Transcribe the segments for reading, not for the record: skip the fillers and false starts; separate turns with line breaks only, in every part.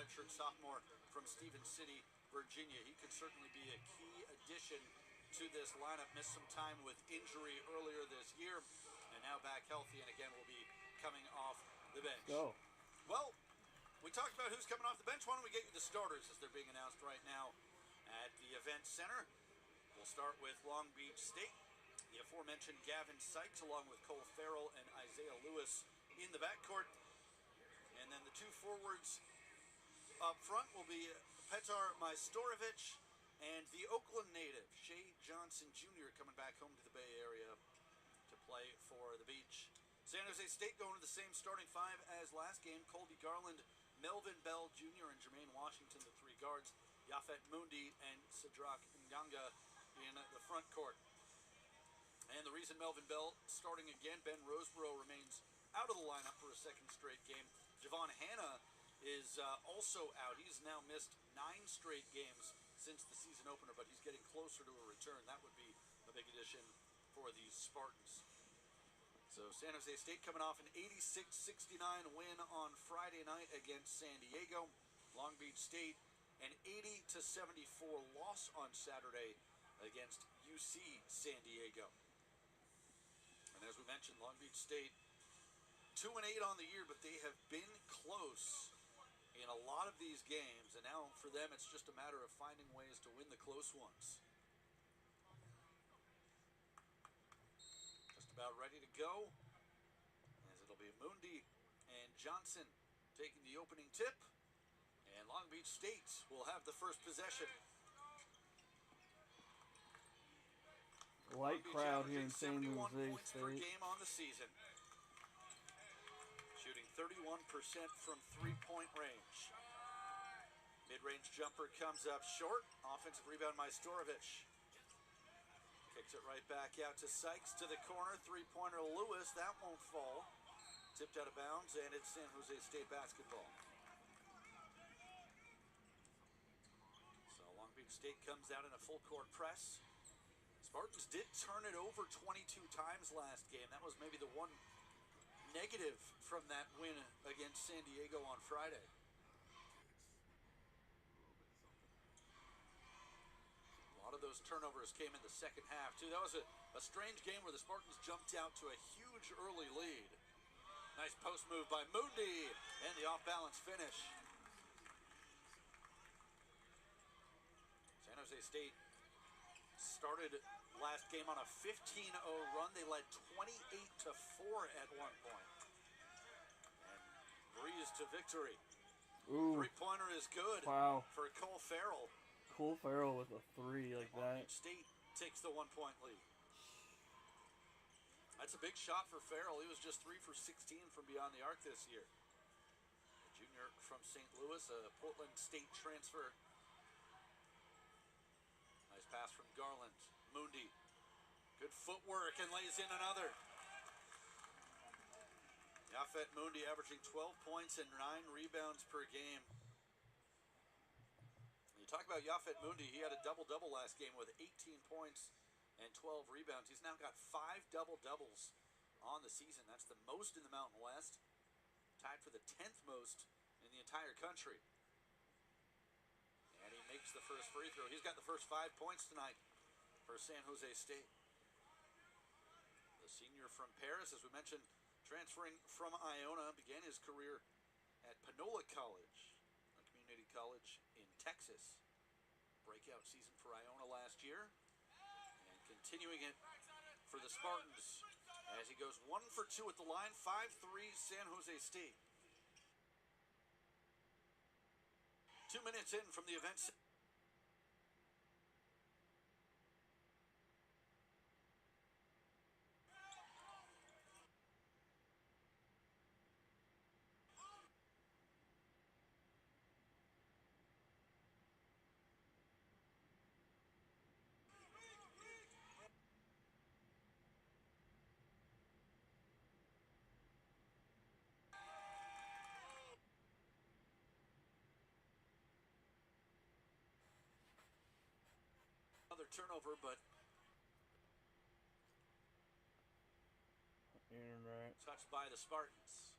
redshirt sophomore from Stevens City, Virginia. He could certainly be a key addition to this lineup. Missed some time with injury earlier this year, and now back healthy, and again will be coming off the bench.
Go.
Well, we talked about who's coming off the bench. Why don't we get you the starters as they're being announced right now at the event center. We'll start with Long Beach State. The aforementioned Gavin Sykes along with Cole Farrell and Isaiah Lewis in the backcourt. And then the two forwards up front will be Petar Majstorovic and the Oakland native, Shea Johnson Jr. coming back home to the Bay Area to play for the Beach. San Jose State going to the same starting five as last game. Colby Garland, Melvin Bell Jr. and Jermaine Washington, the three guards. Yafet Mundi and Sidrak Nyanga in the front court. And the reason Melvin Bell starting again, Ben Roseborough remains out of the lineup for a second straight game. Javon Hanna is also out. He's now missed 9 straight games since the season opener, but he's getting closer to a return. That would be a big addition for these Spartans. So San Jose State coming off an 86-69 win on Friday night against San Diego. Long Beach State an 80-74 loss on Saturday against UC San Diego. And as we mentioned, Long Beach State 2-8 on the year, but they have been close in a lot of these games, and now for them it's just a matter of finding ways to win the close ones. Just about ready to go, as it'll be Mundi and Johnson taking the opening tip, and Long Beach State will have the first possession.
Light crowd here in San Jose
points per
State.
game on the season. Shooting 31% from three-point range. Mid-range jumper comes up short. Offensive rebound, Majstorovic. Kicks it right back out to Sykes to the corner. Three-pointer Lewis. That won't fall. Tipped out of bounds, and it's San Jose State basketball. So Long Beach State comes out in a full-court press. Spartans did turn it over 22 times last game. That was maybe the one negative from that win against San Diego on Friday. A lot of those turnovers came in the second half, too. That was a strange game where the Spartans jumped out to a huge early lead. Nice post move by Mundi, and the off-balance finish. San Jose State started last game on a 15-0 run. They led 28-4 at one point. And breezed to victory.
Ooh.
Three-pointer is good.
Wow.
For Cole Farrell.
Cole Farrell with a 3 like
Long Beach
that.
State takes the 1-point lead. That's a big shot for Farrell. He was just 3 for 16 from beyond the arc this year. A junior from St. Louis, a Portland State transfer. Nice pass from Garland. Mundi. Good footwork and lays in another. Yafet Mundi averaging 12 points and 9 rebounds per game. When you talk about Yafet Mundi, he had a double-double last game with 18 points and 12 rebounds. He's now got 5 double-doubles on the season. That's the most in the Mountain West. Tied for the 10th most in the entire country. And he makes the first free throw. He's got the first 5 points tonight for San Jose State. The senior from Paris, as we mentioned, transferring from Iona, began his career at Panola College, a community college in Texas. Breakout season for Iona last year. And continuing it for the Spartans as he goes 1 for 2 at the line, 5-3 San Jose State. 2 minutes in from the event. Another turnover, but
Internet.
touched by the Spartans.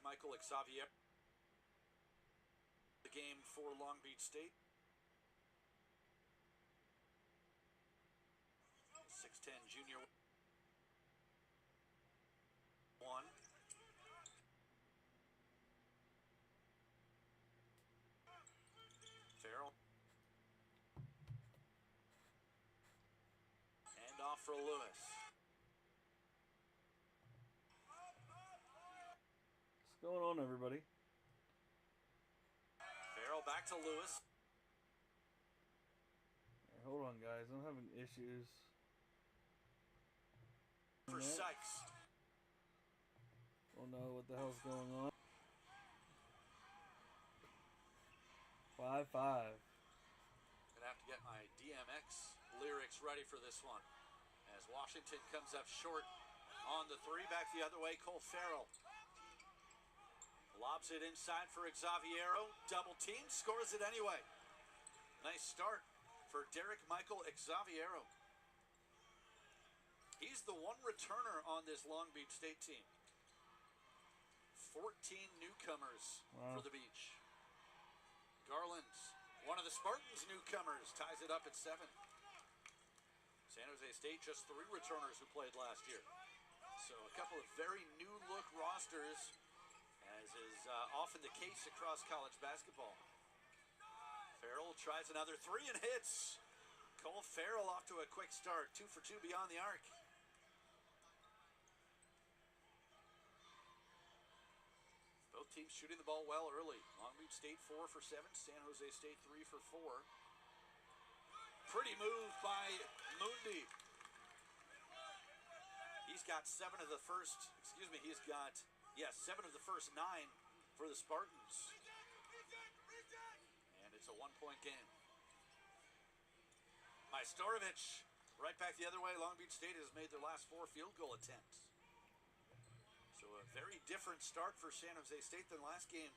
Michael Xavier. The game for Long Beach State. 6'10 junior. 1. Farrell. And off for Lewis.
What's going on, everybody?
Farrell back to Lewis.
Hey, hold on, guys. I'm having issues.
For Sykes.
Don't know what the hell's going on. 5-5.
Gonna have to get my DMX lyrics ready for this one. As Washington comes up short on the 3, back the other way, Cole Farrell. Lobs it inside for Xaviero. Double team, scores it anyway. Nice start for Derek Michael Xaviero. He's the one returner on this Long Beach State team. 14 newcomers for the Beach. Garland, one of the Spartans' newcomers, ties it up at 7. San Jose State, just 3 returners who played last year. So a couple of very new-look rosters, as is often the case across college basketball. Farrell tries another 3 and hits. Cole Farrell off to a quick start, 2 for 2 beyond the arc. Both teams shooting the ball well early. Long Beach State 4 for 7, San Jose State 3 for 4. Pretty move by Mundi. He's got 7 of the first 9 for the Spartans. And it's a 1-point game. Majstorovic right back the other way. Long Beach State has made their last 4 field goal attempts. So a very different start for San Jose State than last game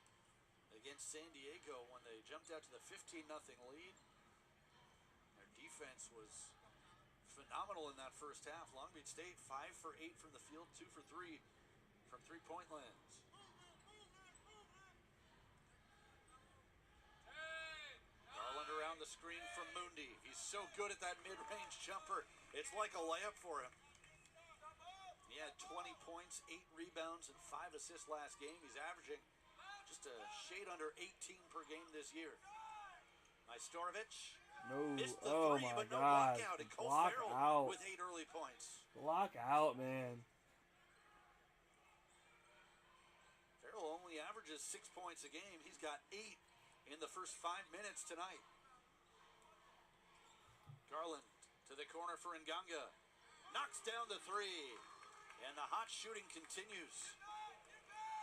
against San Diego when they jumped out to the 15-0 lead. Their defense was phenomenal in that first half. Long Beach State 5 for 8 from the field, 2 for 3 from three-point lands. Garland around the screen from Mundi. He's so good at that mid-range jumper. It's like a layup for him. He had 20 points, 8 rebounds, and 5 assists last game. He's averaging just a shade under 18 per game this year. Majstorovic missed the 3, but no lockout. And Cole Farrell with 8 early points.
Block out, man.
Farrell only averages 6 points a game. He's got 8 in the first 5 minutes tonight. Garland to the corner for Nganga. Knocks down the 3. And the hot shooting continues.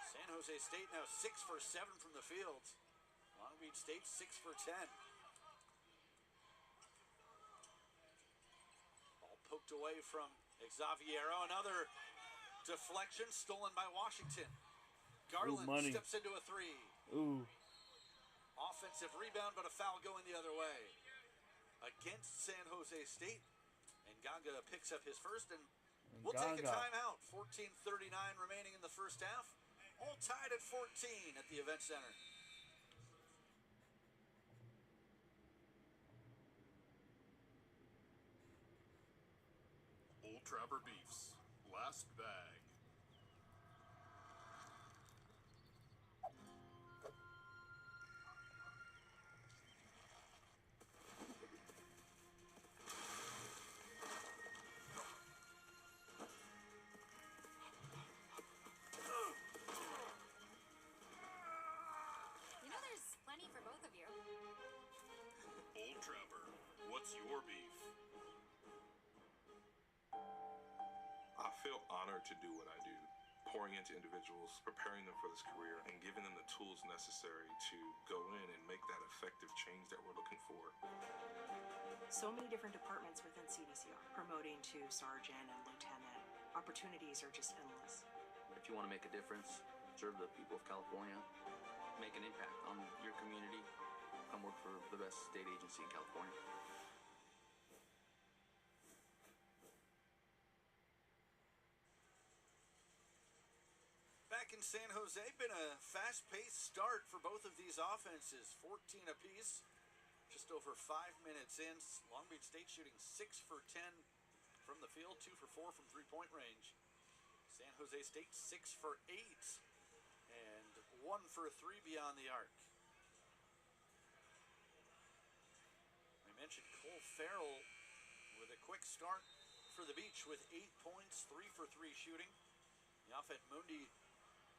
San Jose State now 6 for 7 from the field. Long Beach State 6 for 10. Ball poked away from Xaviero. Another deflection stolen by Washington. Garland steps into a 3.
Ooh.
Offensive rebound, but a foul going the other way. Against San Jose State. And Nganga picks up his first, and we'll take a timeout. 14:39 remaining in the first half. All tied at 14 at the Event Center.
Old Trapper Beefs. Last bag. Old Trapper, what's your beef?
I feel honored to do what I do, pouring into individuals, preparing them for this career, and giving them the tools necessary to go in and make that effective change that we're looking for.
So many different departments within CDCR, promoting to sergeant and lieutenant. Opportunities are just endless.
If you want to make a difference, serve the people of California, make an impact on your community, come work for the best state agency in California.
Back back in San Jose, been a fast-paced start for both of these offenses. 14 apiece, just over 5 minutes in. Long Beach State shooting 6 for 10 from the field, 2 for 4 from three-point range. San Jose State 6 for 8 and 1 for 3 beyond the arc. We mentioned Cole Farrell with a quick start for the Beach with 8 points, 3 for 3 shooting. Yafet Mundi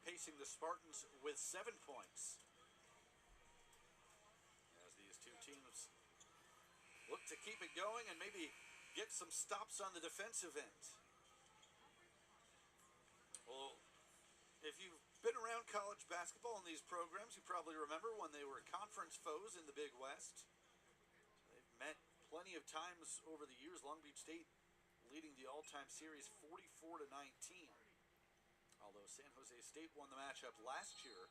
pacing the Spartans with 7 points. As these two teams look to keep it going and maybe get some stops on the defensive end. Well, if you've been around college basketball in these programs, you probably remember when they were conference foes in the Big West. They've met plenty of times over the years. Long Beach State leading the all-time series 44-19. Although San Jose State won the matchup last year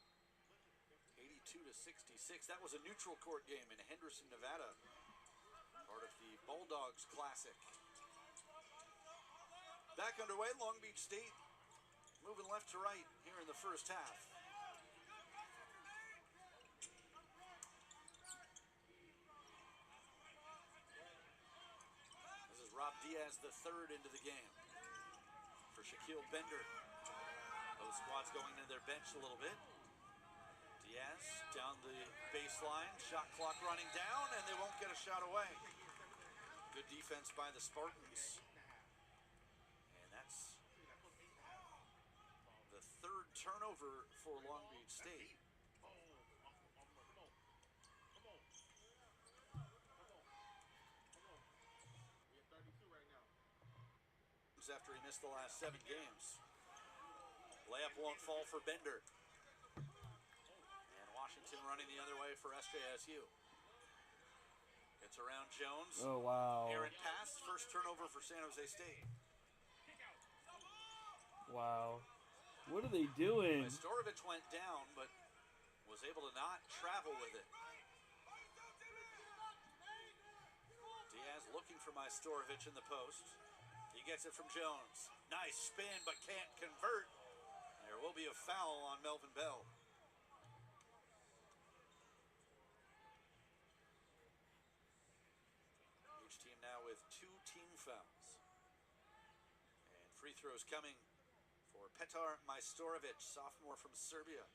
82-66. That was a neutral court game in Henderson, Nevada. Part of the Bulldogs Classic. Back underway, Long Beach State moving left to right here in the first half. This is Rob Diaz, the third into the game for Shaquille Bender. Both squads going to their bench a little bit. Diaz down the baseline, shot clock running down, and they won't get a shot away. Good defense by the Spartans. And that's the third turnover for Long Beach State. After he missed the last 7 games. Layup won't fall for Bender. And Washington running the other way for SJSU. It's around Jones.
Oh, wow.
Aaron pass. First turnover for San Jose State.
Wow. What are they doing?
Majstorovic went down, but was able to not travel with it. Diaz looking for Majstorovic in the post. He gets it from Jones. Nice spin, but can't convert. There will be a foul on Melvin Bell. Each team now with 2 team fouls. And free throws coming for Petar Majstorovic, sophomore from Serbia.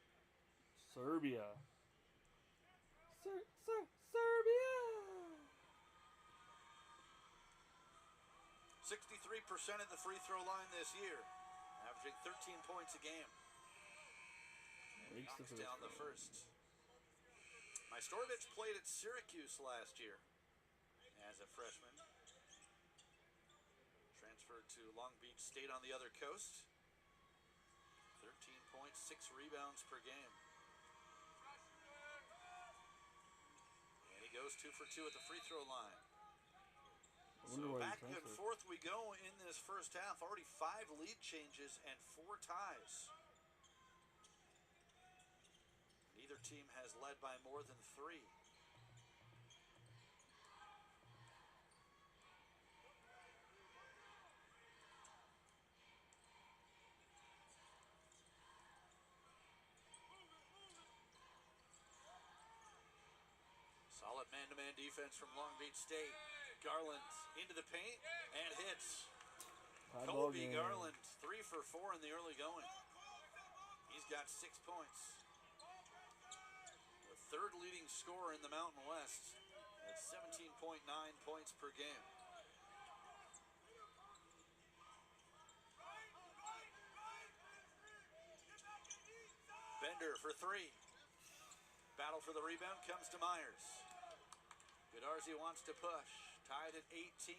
Serbia. Serbia.
63% at the free throw line this year, averaging 13 points a game. Knocks down the first. Majstorovic played at Syracuse last year as a freshman. Transferred to Long Beach State on the other coast. 13 points, 6 rebounds per game. And he goes 2 for 2 at the free throw line. So back and forth we go in this first half. Already 5 lead changes and 4 ties. Neither team has led by more than 3. Solid man-to-man defense from Long Beach State. Garland into the paint and hits. Kobe Garland 3 for 4 in the early going. He's got 6 points. The third leading scorer in the Mountain West at 17.9 points per game. Bender for 3. Battle for the rebound comes to Myers. Goodarzi wants to push. Tied at 18.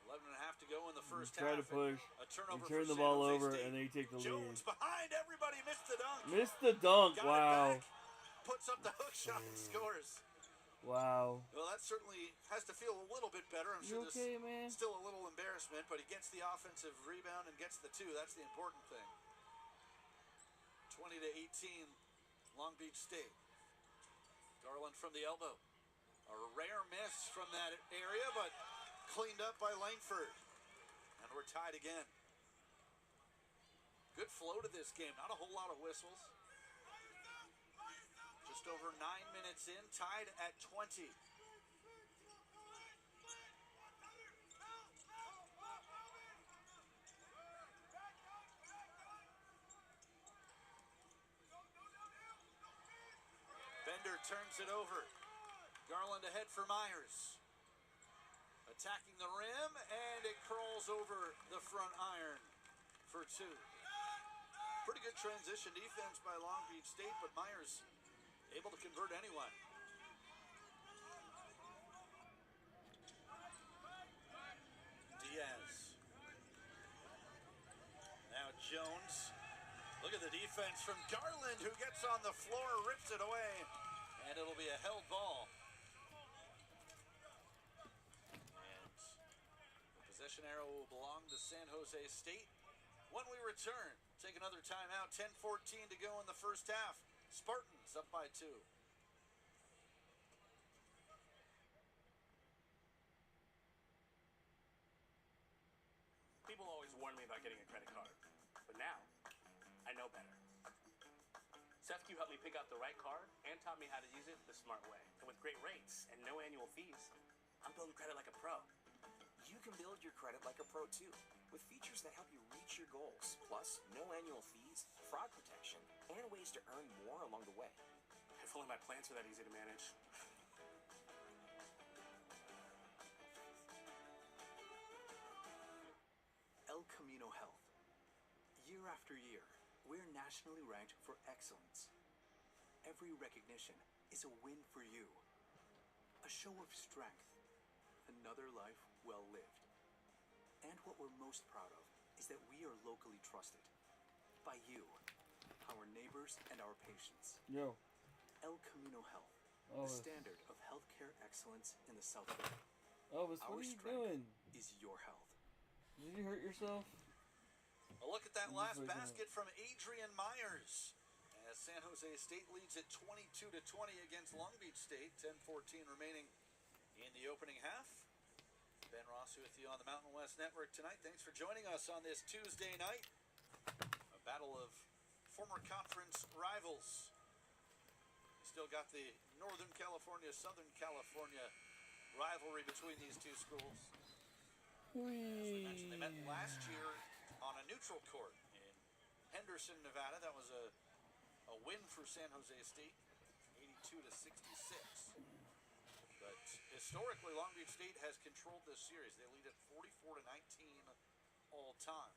11 and a half to go in the first half.
Try to push.
A turnover
turn the
San
ball
Jose
over
State.
and they take the lead.
Jones behind everybody, missed the dunk.
Missed the dunk.
Got
Wow.
it back, puts up the hook shot and scores.
Wow.
Well, that certainly has to feel a little bit better. I'm sure
You okay, man?
still a little embarrassment, but he gets the offensive rebound and gets the 2. That's the important thing. 20-18, Long Beach State. Garland from the elbow. A rare miss from that area, but cleaned up by Langford. And we're tied again. Good flow to this game. Not a whole lot of whistles. Just over 9 minutes in, tied at 20. Bender turns it over. Garland ahead for Myers. Attacking the rim, and it crawls over the front iron for two. Pretty good transition defense by Long Beach State, but Myers able to convert anyway. Diaz. Now Jones. Look at the defense from Garland, who gets on the floor, rips it away, and it'll be a held ball. And the possession arrow will belong to San Jose State. When we return, take another timeout, 10:14 to go in the first half. Spartans up by 2.
People always warn me about getting a credit card, but now I know better. SEFCU helped me pick out the right card and taught me how to use it the smart way. And with great rates and no annual fees, I'm building credit like a pro.
You can build your credit like a pro too, with features that help you reach your goals, plus no annual fees, fraud protection, and ways to earn more along the way.
If only my plans were that easy to manage. El Camino Health. Year after year, we're nationally ranked for excellence. Every recognition is a win for you. A show of strength. Another life well lived. And what we're most proud of is that we are locally trusted. By you, our neighbors, and our patients.
Yo.
El Camino Health.
Oh,
The standard of healthcare excellence in the South Bay.
Elvis,
Our
what are you
strength
doing?
is your health.
Did you hurt yourself?
A look at that
I'm
last
just waking
basket from Adrian Myers as San Jose State leads it 22-20 against Long Beach State. 10:14 remaining in the opening half. Ben Rossi with you on the Mountain West Network tonight. Thanks for joining us on this Tuesday night. A battle of former conference rivals. You still got the Northern California, Southern California rivalry between these two schools. As we mentioned, they met last year on a neutral court in Henderson, Nevada. That was a win for San Jose State, 82-66. But historically, Long Beach State has controlled this series. They lead at 44-19 all time.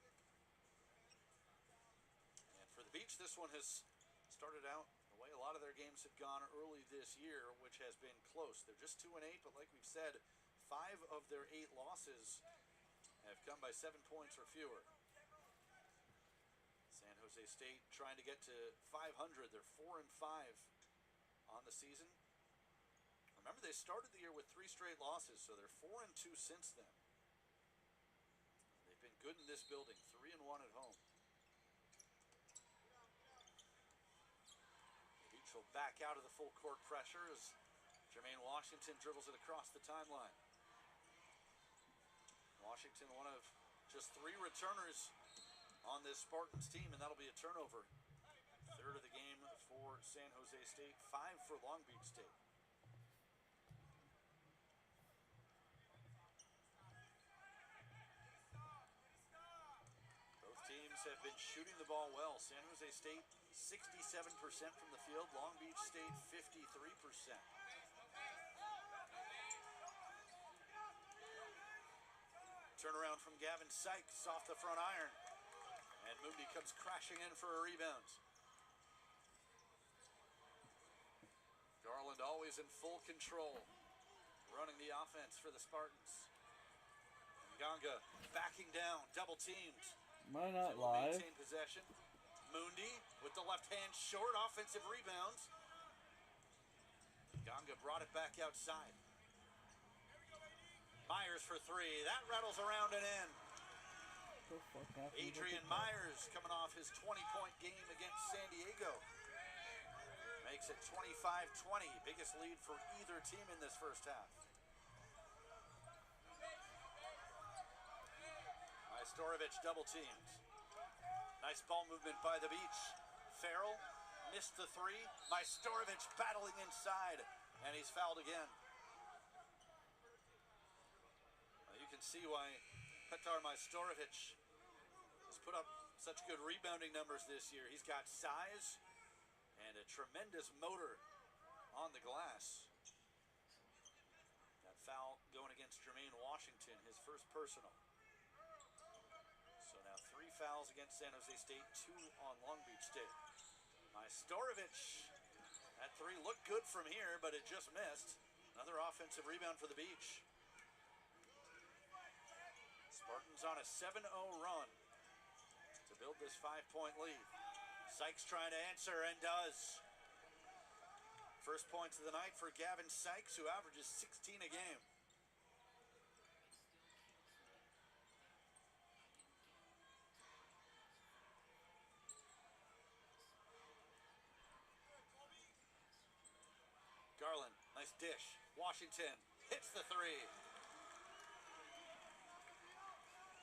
And for the Beach, this one has started out the way a lot of their games had gone early this year, which has been close. They're just 2-8, but like we've said, 5 of their 8 losses have come by 7 points or fewer. San Jose State trying to get to 500. They're 4-5 on the season. Remember, they started the year with 3 straight losses, so they're 4-2 since then. They've been good in this building, 3-1 at home. The Beach will back out of the full court pressure as Jermaine Washington dribbles it across the timeline. Washington, one of just 3 returners on this Spartans team, and that'll be a turnover. 3rd of the game for San Jose State, 5 for Long Beach State. Both teams have been shooting the ball well. San Jose State 67% from the field, Long Beach State 53%. Turnaround from Gavin Sykes off the front iron. And Moody comes crashing in for a rebound. Garland always in full control, running the offense for the Spartans. And Ganga backing down, double teamed.
Am I not
Able to
live?
maintain possession. Mundi with the left hand short, offensive rebound. Ganga brought it back outside. Myers for 3. That rattles around and in.
The fuck happened?
Adrian Myers coming off his 20-point game against San Diego. Makes it 25-20. Biggest lead for either team in this first half. Majstorovic double teamed. Nice ball movement by the Beach. Farrell missed the three. Majstorovic battling inside, and he's fouled again. Well, you can see why Petar Majstorovic has put up such good rebounding numbers this year. He's got size and a tremendous motor on the glass. That foul going against Jermaine Washington, his first personal. So now 3 fouls against San Jose State, 2 on Long Beach State. Majstorovic, that 3 looked good from here, but it just missed. Another offensive rebound for the Beach. Spartans on a 7-0 run to build this 5-point lead. Sykes trying to answer and does. First points of the night for Gavin Sykes, who averages 16 a game. Garland, nice dish. Washington hits the 3.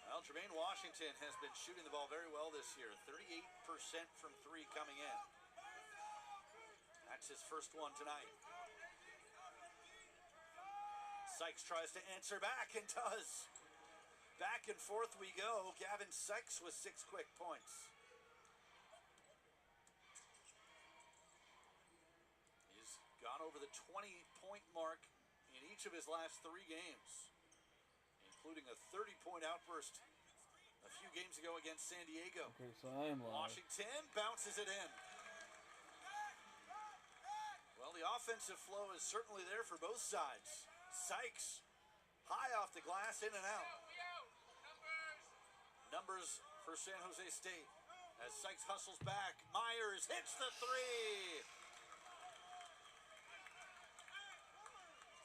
Well, Jermaine Washington has been shooting the ball very well this year. 38% from 3 coming in. That's his first one tonight. Sykes tries to answer back and does. Back and forth we go. Gavin Sykes with 6 quick points. He's gone over the 20-point mark in each of his last 3 games, including a 30-point outburst a few games ago against San Diego.
Okay, so I am live.
Washington bounces it in. Well, the offensive flow is certainly there for both sides. Sykes, high off the glass, in and out. Numbers for San Jose State as Sykes hustles back. Myers hits the 3.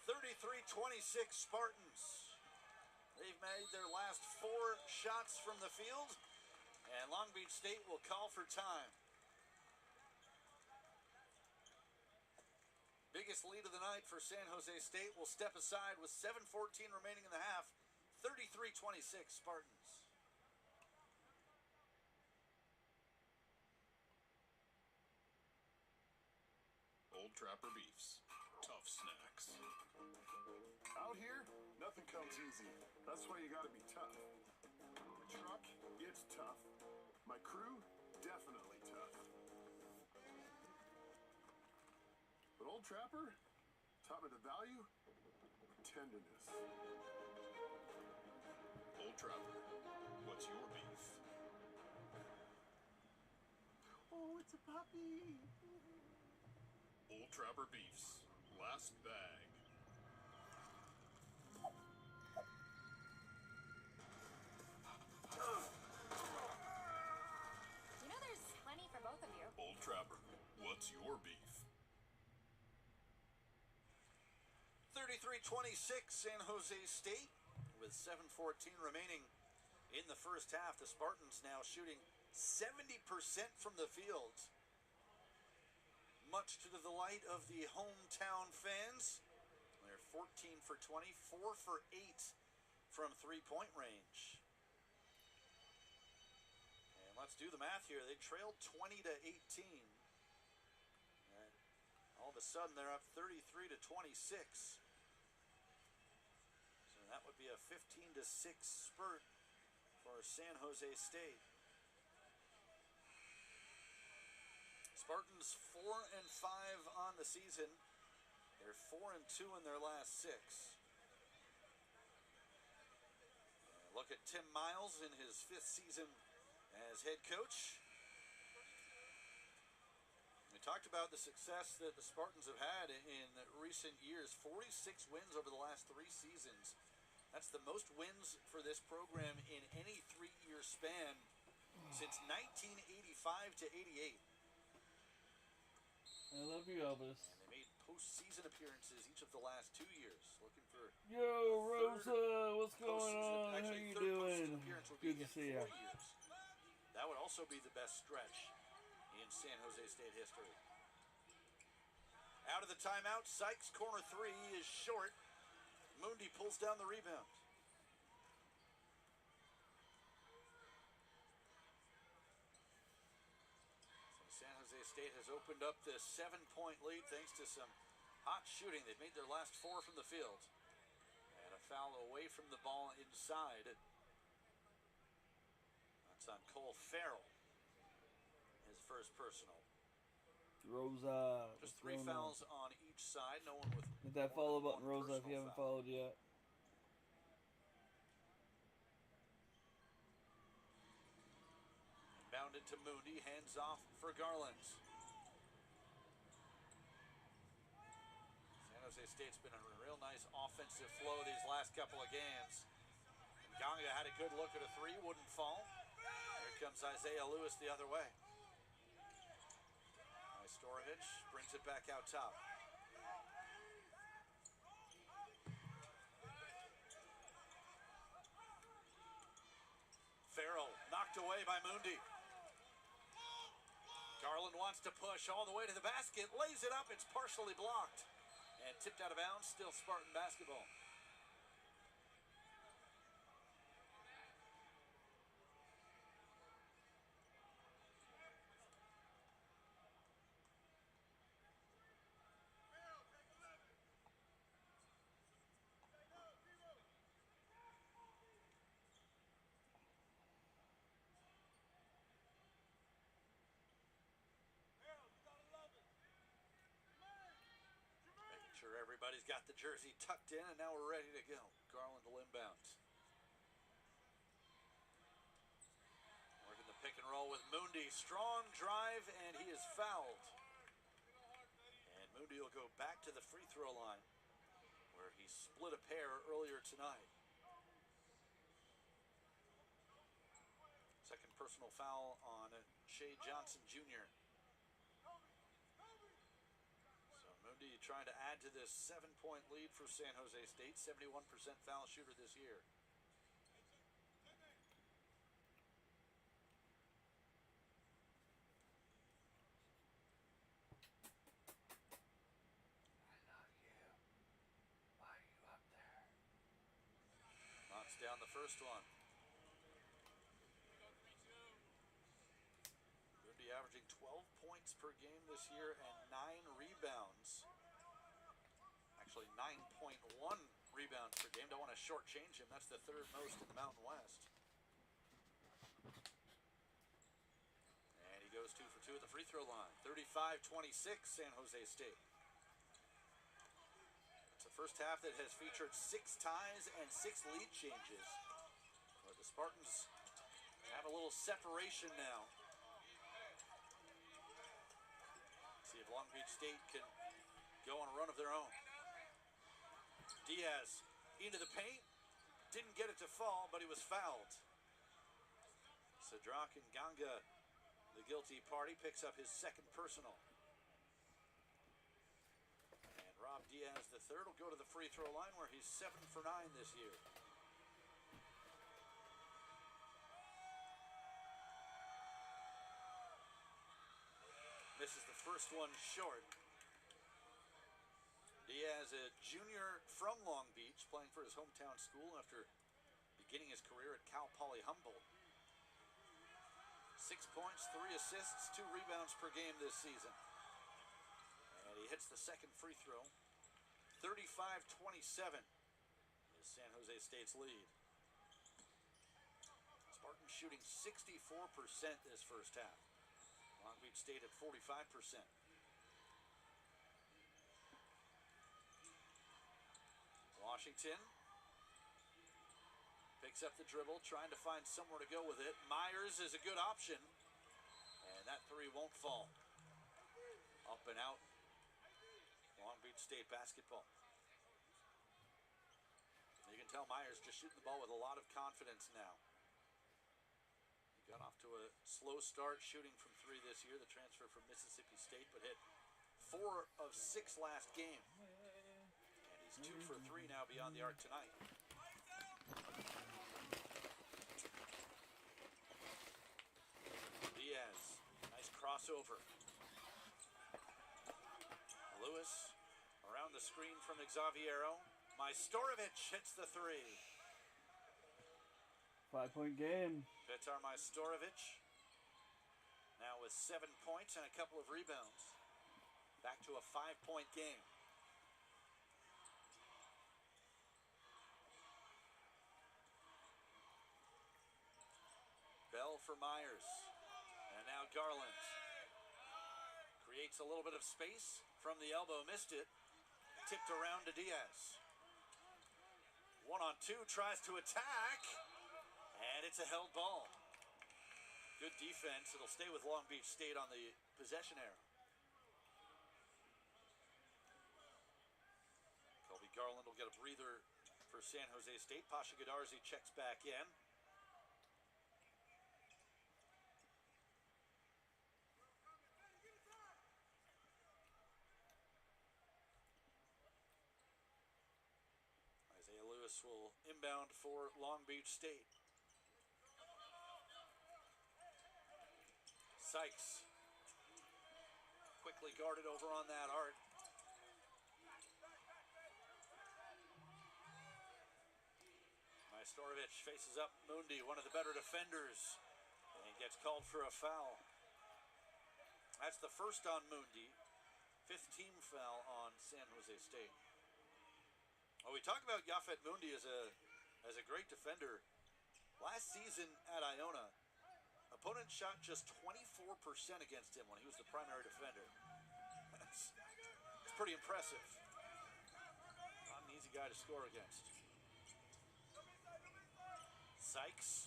33-26 Spartans. They've made their last 4 shots from the field, and Long Beach State will call for time. Biggest lead of the night for San Jose State will step aside with 7:14 remaining in the half. 33-26 Spartans.
Old Trapper Beefs. Tough snacks.
Out here, nothing comes easy. That's why you gotta be tough. The truck, it's tough. My crew, definitely tough. But Old Trapper taught me the value of tenderness.
Old Trapper, what's your beef?
Oh, it's a puppy.
Old Trapper Beefs. Last bag.
You know there's plenty for both of you.
Old Trapper, what's your beef?
33-26 San Jose State with 7:14 remaining in the first half. The Spartans now shooting 70% from the field, much to the delight of the hometown fans. They're 14 for 20, 4 for 8 from 3-point range. And let's do the math here. They trailed 20-18. And all of a sudden they're up 33-26. So that would be a 15-6 spurt for San Jose State. Spartans 4-5 on the season. They're 4-2 in their last 6. Look at Tim Miles in his 5th season as head coach. We talked about the success that the Spartans have had in recent years. 46 wins over the last 3 seasons. That's the most wins for this program in any 3-year span since 1985 to 88.
I love you, Elvis.
And they made postseason appearances each of the last 2 years. Looking for
Yo, Rosa, what's going on? How
actually,
you
third
doing?
postseason appearance would be
Good to
in
see
4
ya.
years. That would also be the best stretch in San Jose State history. Out of the timeout, Sykes' corner 3 is short. Mundi pulls down the rebound. State has opened up this 7-point lead thanks to some hot shooting. They've made their last 4 from the field. And a foul away from the ball inside. That's on Cole Farrell. His first personal.
Rosa.
Just 3 fouls on each side. No one with.
Hit that follow button, Rosa, if you haven't followed yet.
Bounded to Mooney, hands off for Garland. San Jose State's been on a real nice offensive flow these last couple of games. Ganga had a good look at a 3, wouldn't fall. Here comes Isaiah Lewis the other way. Majstorovic brings it back out top. Farrell knocked away by Mundi. Garland wants to push all the way to the basket, lays it up, it's partially blocked. And tipped out of bounds, still Spartan basketball. Sure, everybody's got the jersey tucked in, and now we're ready to go. Garland will inbound. Working the pick and roll with Mundi. Strong drive, and he is fouled. And Mundi will go back to the free throw line, where he split a pair earlier tonight. Second personal foul on Shea Johnson Jr. Trying to add to this 7-point lead for San Jose State. 71% foul shooter this year.
I love you. Why are you up there?
Knocks down the first one. Mundi averaging 12 points per game this year and 9 rebounds. Actually 9.1 rebounds per game. Don't want to shortchange him. That's the 3rd most in the Mountain West. And he goes 2 for 2 at the free throw line. 35-26 San Jose State. It's a first half that has featured 6 ties and 6 lead changes. But the Spartans have a little separation now. See if Long Beach State can go on a run of their own. Diaz into the paint, didn't get it to fall, but he was fouled. Sadrak and Ganga, the guilty party, picks up his 2nd personal. And Rob Diaz III will go to the free throw line, where he's 7 for 9 this year. Misses the first one short. Diaz, a junior from Long Beach, playing for his hometown school after beginning his career at Cal Poly Humboldt. 6 points, 3 assists, 2 rebounds per game this season. And he hits the 2nd free throw. 35-27 is San Jose State's lead. Spartans shooting 64% this first half. Long Beach State at 45%. Washington picks up the dribble, trying to find somewhere to go with it. Myers is a good option, and that 3 won't fall. Up and out. Long Beach State basketball. You can tell Myers just shooting the ball with a lot of confidence now. He got off to a slow start shooting from 3 this year, the transfer from Mississippi State, but hit 4 of 6 last game. 2 for 3 now beyond the arc tonight. Diaz, nice crossover. Lewis around the screen from Xaviero. Majstorovic hits the 3.
5-point game.
Petar Majstorovic now with with 7 points and a couple of rebounds. Back to a 5-point game. Bell for Myers. And now Garland. Creates a little bit of space from the elbow, missed it. Tipped around to Diaz. 1-on-2, tries to attack. And it's a held ball. Good defense. It'll stay with Long Beach State on the possession arrow. Colby Garland will get a breather for San Jose State. Pasha Gadarzi checks back in. Isaiah Lewis will inbound for Long Beach State. Sykes quickly guarded over on that arc. Majstorovic faces up Mundi, one of the better defenders, and gets called for a foul. That's the first on Mundi. 5th team foul on San Jose State. Well, we talk about Yafet Mundi as a great defender. Last season at Iona, opponents shot just 24% against him when he was the primary defender. It's pretty impressive. Not an easy guy to score against. Sykes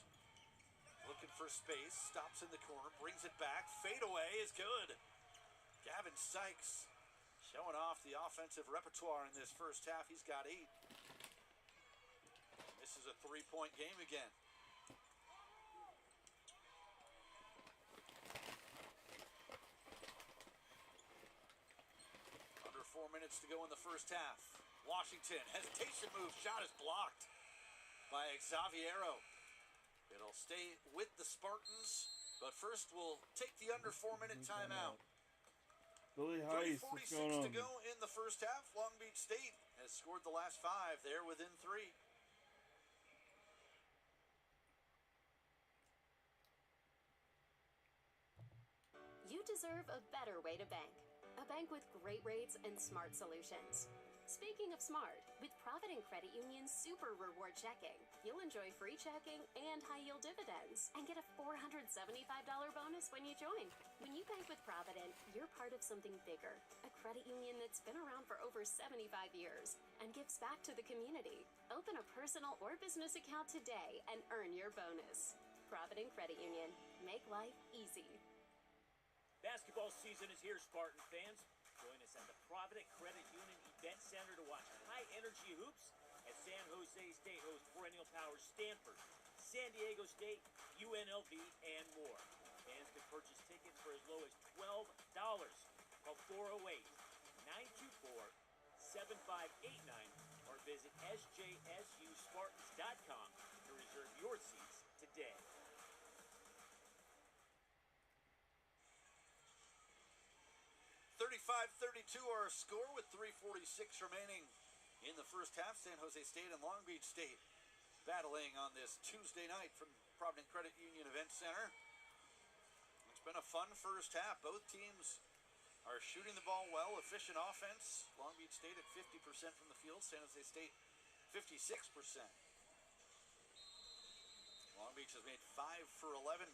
looking for space, stops in the corner, brings it back. Fadeaway is good. Gavin Sykes showing off the offensive repertoire in this first half. He's got 8. This is a 3-point game again. Under 4 minutes to go in the first half. Washington, hesitation move, shot is blocked by Xaviero. It'll stay with the Spartans, but first we'll take the under 4-minute timeout.
Billy Heiss, what's going
3:46
on?
to go in the first half. Long Beach State has scored the last 5. They're within 3.
You deserve a better way to bank. A bank with great rates and smart solutions. Speaking of smart, with Provident Credit Union's Super Reward Checking, you'll enjoy free checking and high-yield dividends and get a $475 bonus when you join. When you bank with Provident, you're part of something bigger, a credit union that's been around for over 75 years and gives back to the community. Open a personal or business account today and earn your bonus. Provident Credit Union. Make life easy.
Basketball season is here, Spartan fans. Join us at the Provident Credit Union Event Center to watch high-energy hoops as San Jose State hosts perennial power Stanford, San Diego State, UNLV, and more. Fans can purchase tickets for as low as $12. Call 408-924-7589 or visit sjsuspartans.com to reserve your seats today.
35-32 our score with 3:46 remaining in the first half. San Jose State and Long Beach State battling on this Tuesday night from Provident Credit Union Event Center. It's been a fun first half. Both teams are shooting the ball well, efficient offense. Long Beach State at 50% from the field. San Jose State 56%. Long Beach has made 5 for 11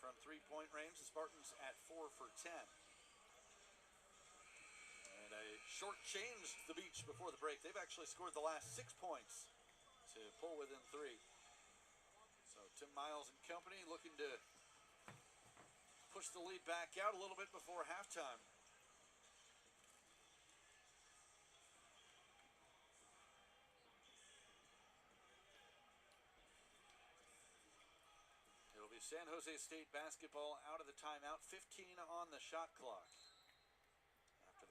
from 3-point range. The Spartans at 4 for 10. And I shortchanged the Beach before the break. They've actually scored the last 6 points to pull within 3. So Tim Miles and company looking to push the lead back out a little bit before halftime. It'll be San Jose State basketball out of the timeout. 15 on the shot clock.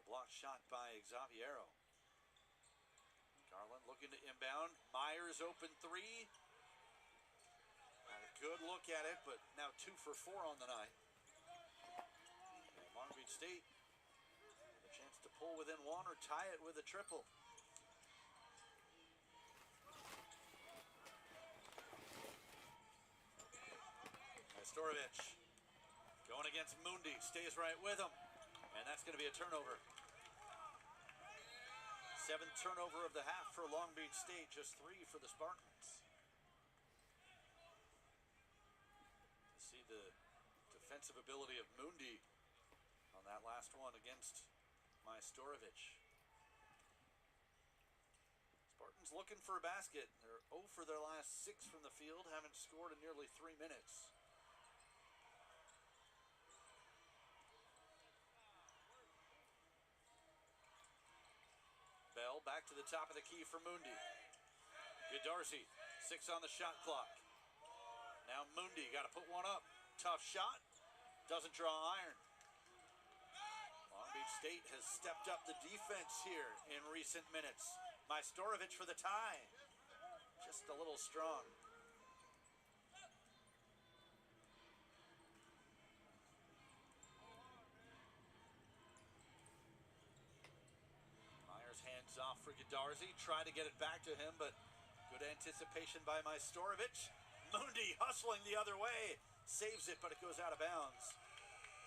Blocked shot by Xaviero. Garland looking to inbound. Myers open 3. Had a good look at it, but now 2 for 4 on the night. And Long Beach State with a chance to pull within 1 or tie it with a triple. Majstorovic Going against Mundi, stays right with him. And that's going to be a turnover. 7th turnover of the half for Long Beach State, just 3 for the Spartans. You see the defensive ability of Mundi on that last one against Majstorovic. Spartans looking for a basket. They're 0 for their last 6 from the field, haven't scored in nearly 3 minutes. Bell back to the top of the key for Mundi. Darcy, 6 on the shot clock. Now Mundi got to put one up. Tough shot. Doesn't draw iron. Long Beach State has stepped up the defense here in recent minutes. Majstorovic for the tie. Just a little strong. Hands off for Darcy. Tried to get it back to him, but good anticipation by Majstorovic. Mundi hustling the other way. Saves it, but it goes out of bounds.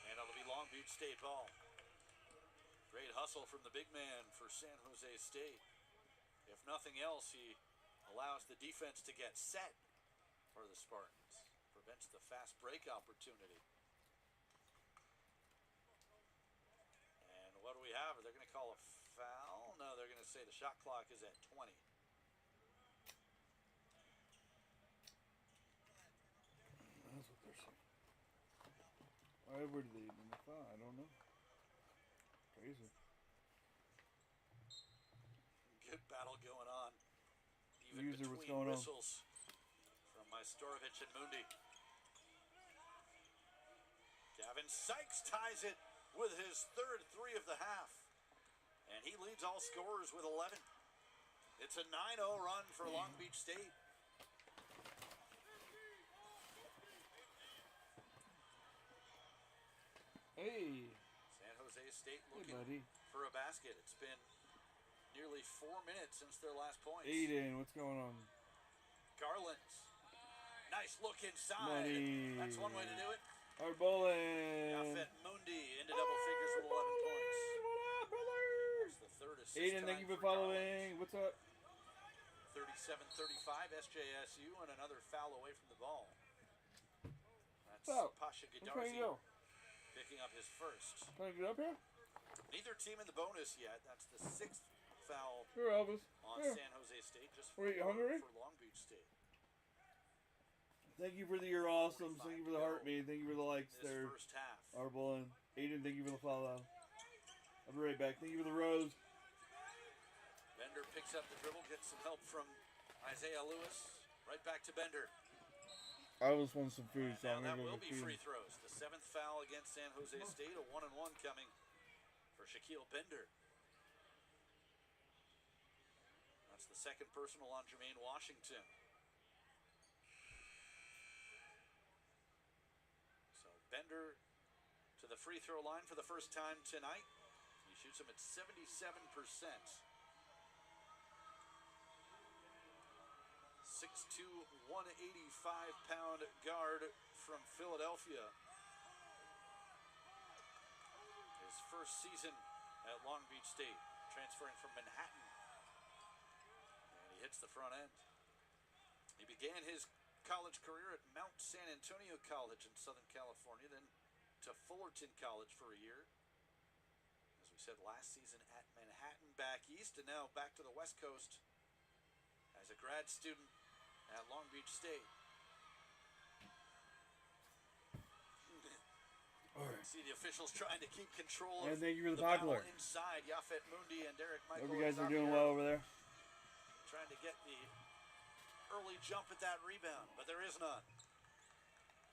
And it'll be Long Beach State ball. Great hustle from the big man for San Jose State. If nothing else, he allows the defense to get set for the Spartans. Prevents the fast break opportunity. And what do we have? Are they going to call a foul? No, they're going to say the shot clock is at 20.
That's what they're saying. Why would they even foul? I don't know. Crazy.
Good battle going on. Even
User,
between
what's going
whistles from Majstorovic and Mundi. Gavin Sykes ties it with his 3rd 3 of the half. And he leads all scorers with 11. It's a 9-0 run for Long Beach State.
Hey.
San Jose State looking for a basket. It's been nearly 4 minutes since their last points.
Aiden, what's going on?
Garland's. Nice look inside.
Money.
That's one way to do it.
Our bowling.
Yafet Mundi into double figures with 11 points.
What up, brother?
That's the 3rd assist.
Aiden, thank you for following.
Garland.
What's up?
37-35 SJSU and another foul away from the ball. That's
What's up?
Pasha
Which way
Gedarzi
you go?
picking up his first.
Can I get up here?
Neither team in the bonus yet. That's the 6th foul
Here, Elvis.
on
Here.
San Jose State. Just
Were you hungry?
for Long Beach State.
Thank you for the you're awesome. Thank you for the heartbeat. Thank you for the likes
This
there.
first half.
Our bowling. Aiden, thank you for the follow. I'll be right back. Thank you for the rose.
Bender picks up the dribble, gets some help from Isaiah Lewis. Right back to Bender.
I just want some food, so
Now
I'm
that
gonna go
will
get
be
food.
free throws. The 7th foul against San Jose State. A 1-and-1 coming for Shaquille Bender. That's the 2nd personal on Jermaine Washington. So Bender to the free throw line for the first time tonight. He shoots them at 77%. 6'2", 185-pound guard from Philadelphia. His first season at Long Beach State, transferring from Manhattan. And he hits the front end. He began his college career at Mount San Antonio College in Southern California, then to Fullerton College for a year. As we said, last season at Manhattan back east, and now back to the West Coast as a grad student at Long Beach State.
All right.
See the officials trying to keep control of
And thank you for the
battle
popular.
inside. Yafet Mundi and Derek Michael.
Hope you guys are
Xavier
doing well over there.
trying to get the early jump at that rebound, but there is none.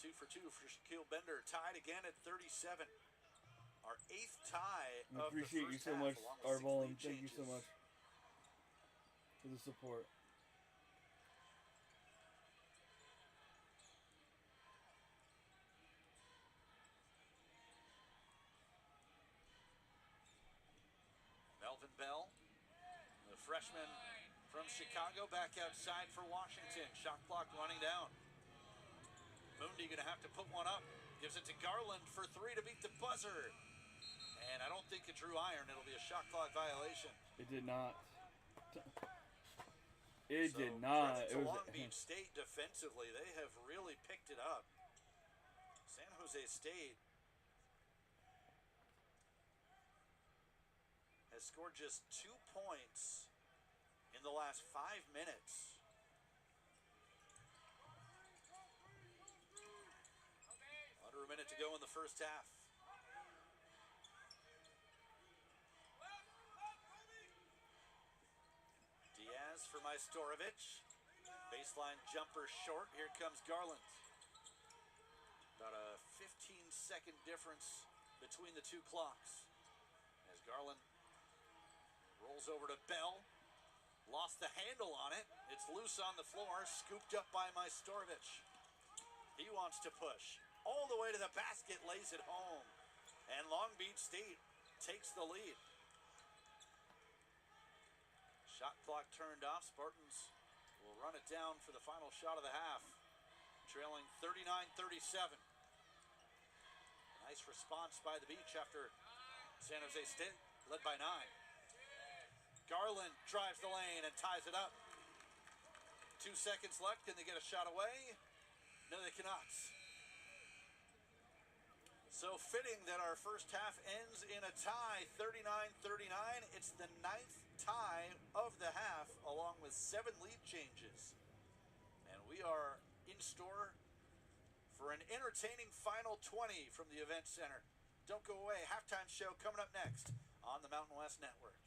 2 for 2 for Shaquille Bender, tied again at 37. Our 8th tie
I
of the
appreciate you
first
so
half,
much,
along with 6
Arbol,
lead
and thank you so
changes.
much for the support.
Melvin Bell, the freshman from Chicago, back outside for Washington. Shot clock running down. Mundi going to have to put one up. Gives it to Garland. Garland for three to beat the buzzer. And I don't think it drew iron. It'll be a shot clock violation.
It did not. It did not.
Credit
It
to
was.
Long Beach State defensively. They have really picked it up. San Jose State has scored just 2 points in the last 5 minutes. Under a minute to go in the first half. Diaz for Majstorovic. Baseline jumper short. Here comes Garland. About a 15-second difference between the two clocks. As Garland rolls over to Bell. Lost the handle on it. It's loose on the floor. Scooped up by Majstorovic. He wants to push. All the way to the basket. Lays it home. And Long Beach State takes the lead. Shot clock turned off. Spartans will run it down for the final shot of the half. Trailing 39-37. Nice response by the Beach after San Jose State led by 9. Garland drives the lane and ties it up. 2 seconds left. Can they get a shot away? No, they cannot. So fitting that our first half ends in a tie, 39-39. It's the 9th tie of the half, along with 7 lead changes. And we are in store for an entertaining final 20 from the Event Center. Don't go away. Halftime show coming up next on the Mountain West Network.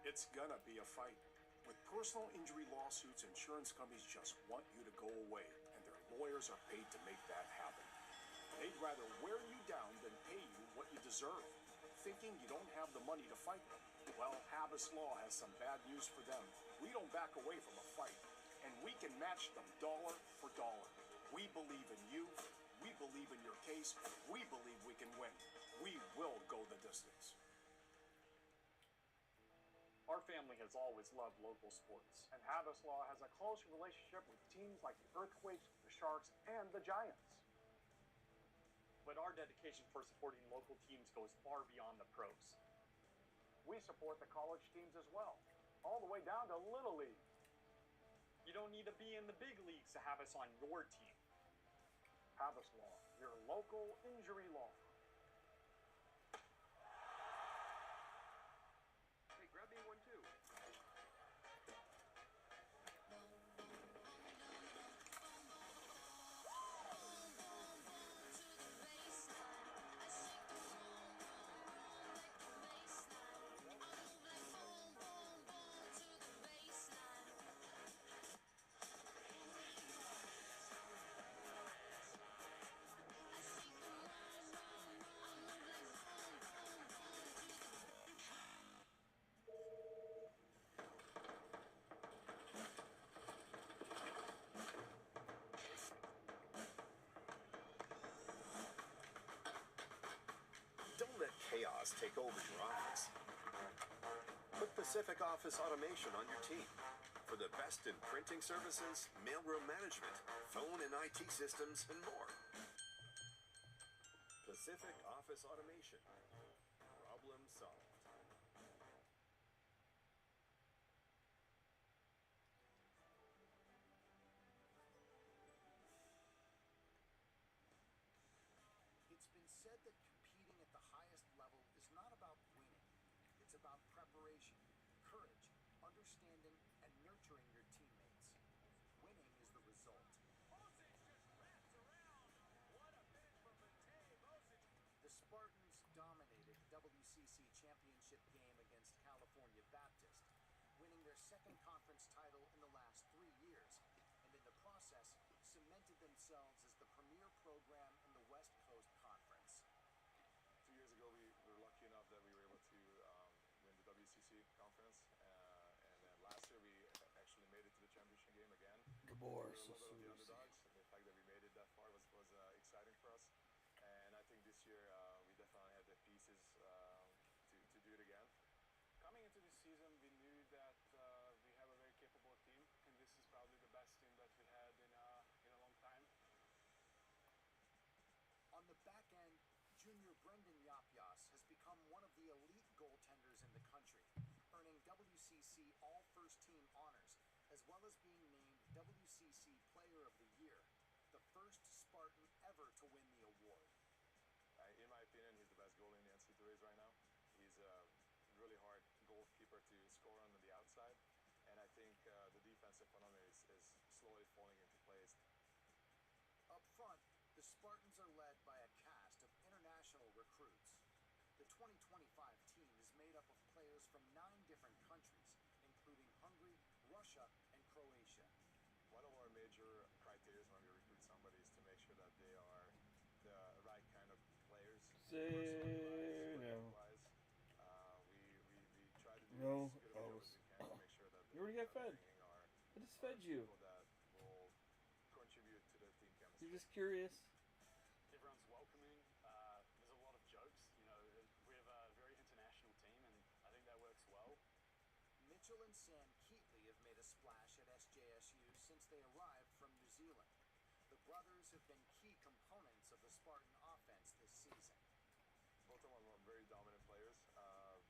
It's gonna be a fight. With personal injury lawsuits, insurance companies just want you to go away, and their lawyers are paid to make that happen. They'd rather wear you down than pay you what you deserve, thinking you don't have the money to fight them. Well, Habas Law has some bad news for them. We don't back away from a fight, and we can match them dollar for dollar. We believe in you. We believe in your case. We believe we can win. We will go the distance.
Our family has always loved local sports, and Habas Law has a close relationship with teams like the Earthquakes, the Sharks, and the Giants. But our dedication for supporting local teams goes far beyond the pros. We support the college teams as well, all the way down to Little League. You don't need to be in the big leagues to have us on your team. Habas Law, your local injury law firm.
Hey, grab me one too.
Don't let chaos take over your office. Put Pacific Office Automation on your team for the best in printing services, mailroom management, phone and IT systems, and more. Pacific Office Automation. Problem solved.
It's been said that competing at the highest level is not about winning. It's about preparation, courage, understanding, and nurturing your teammates. Winning is the result. The Spartans dominated the WCC championship game against California Baptist, winning their second conference title in the last 3 years, and in the process cemented themselves as the premier program in the West Coast Conference.
2 years ago, we were lucky enough that we were able to win the WCC conference, and then last year we actually made it to the championship game again.
Gabor,
We were a
so
little bit of the
seriously.
underdogs. The fact that we made it that far was exciting for us, and I think this year we definitely had the pieces to do it again. Coming into this season, we knew that we
On the back end, junior Brendan Yapyas has become one of the elite goaltenders in the country, earning WCC All-First Team honors, as well as being named WCC Player of the Year, the first Spartan ever to win the award.
In my opinion, he's the best goalie in the NCAAs right now. He's a really hard goalkeeper to score on the outside, and I think the defensive front of him is slowly falling into place.
Up front, the Spartans are led by a cast of international recruits. The 2025 team is made up of players from 9 different countries, including Hungary, Russia, and Croatia.
One of our major criteria when we recruit somebody is to make sure that they are the right kind of players.
Say no.
We try to do
No.
as good a job as we can to make sure that
You already got fed. I just fed you.
people that will contribute to the team chemistry.
You're just curious.
Everyone's welcoming. There's a lot of jokes. You know, we have a very international team, and I think that works well.
Mitchell and Sam Keatley have made a splash at SJSU since they arrived from New Zealand. The brothers have been key components of the Spartan offense this season.
Both of them are very dominant players.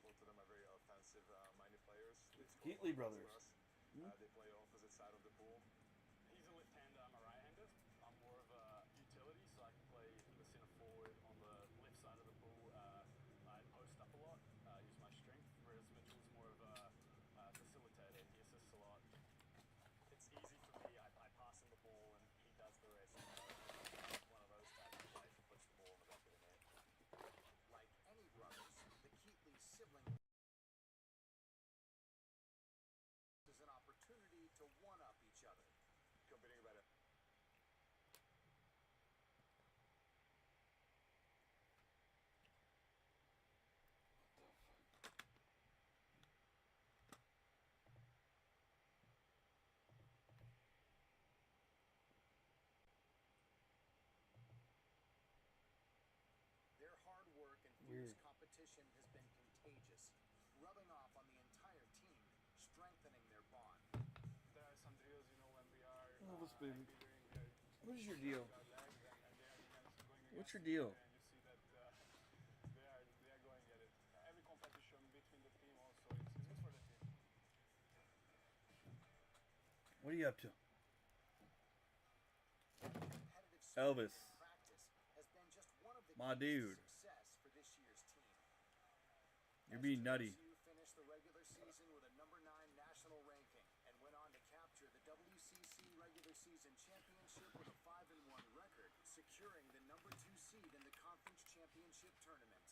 Both of them are very offensive-minded players.
It's Keatley brothers.
They play opposite side of the pool.
He's a left-hander, I'm a right-hander. I'm more of a utility, so I can play in the center forward on the left side of the pool. I post up a lot, use my strength, whereas Mitchell's more of a facilitator. He assists a lot. It's easy for me. I pass him the ball and he does the rest. One of those types of players who puts the ball in the back of the net.
Like any brothers, the Keatley sibling is an opportunity to one-up each other.
Competing about it.
Their hard work and fierce competition has been contagious, rubbing off on the entire team, strengthening their bond.
There are some drills, you know, when we are
Elvis, baby.
doing
What is your deal?
our legs and they are going
What's your
against
deal?
and you see that they are going at it. Every competition between the team also it's good for the team.
What are you up to?
Competitive
Elvis.
spirit in practice has been just one of the
My
keys to
dude.
success for this year's team.
You're being nutty.
SJSU finished the regular season with a number 9 national ranking and went on to capture the WCC regular season championship with a 5-1 record, securing the number 2 seed in the conference championship tournament.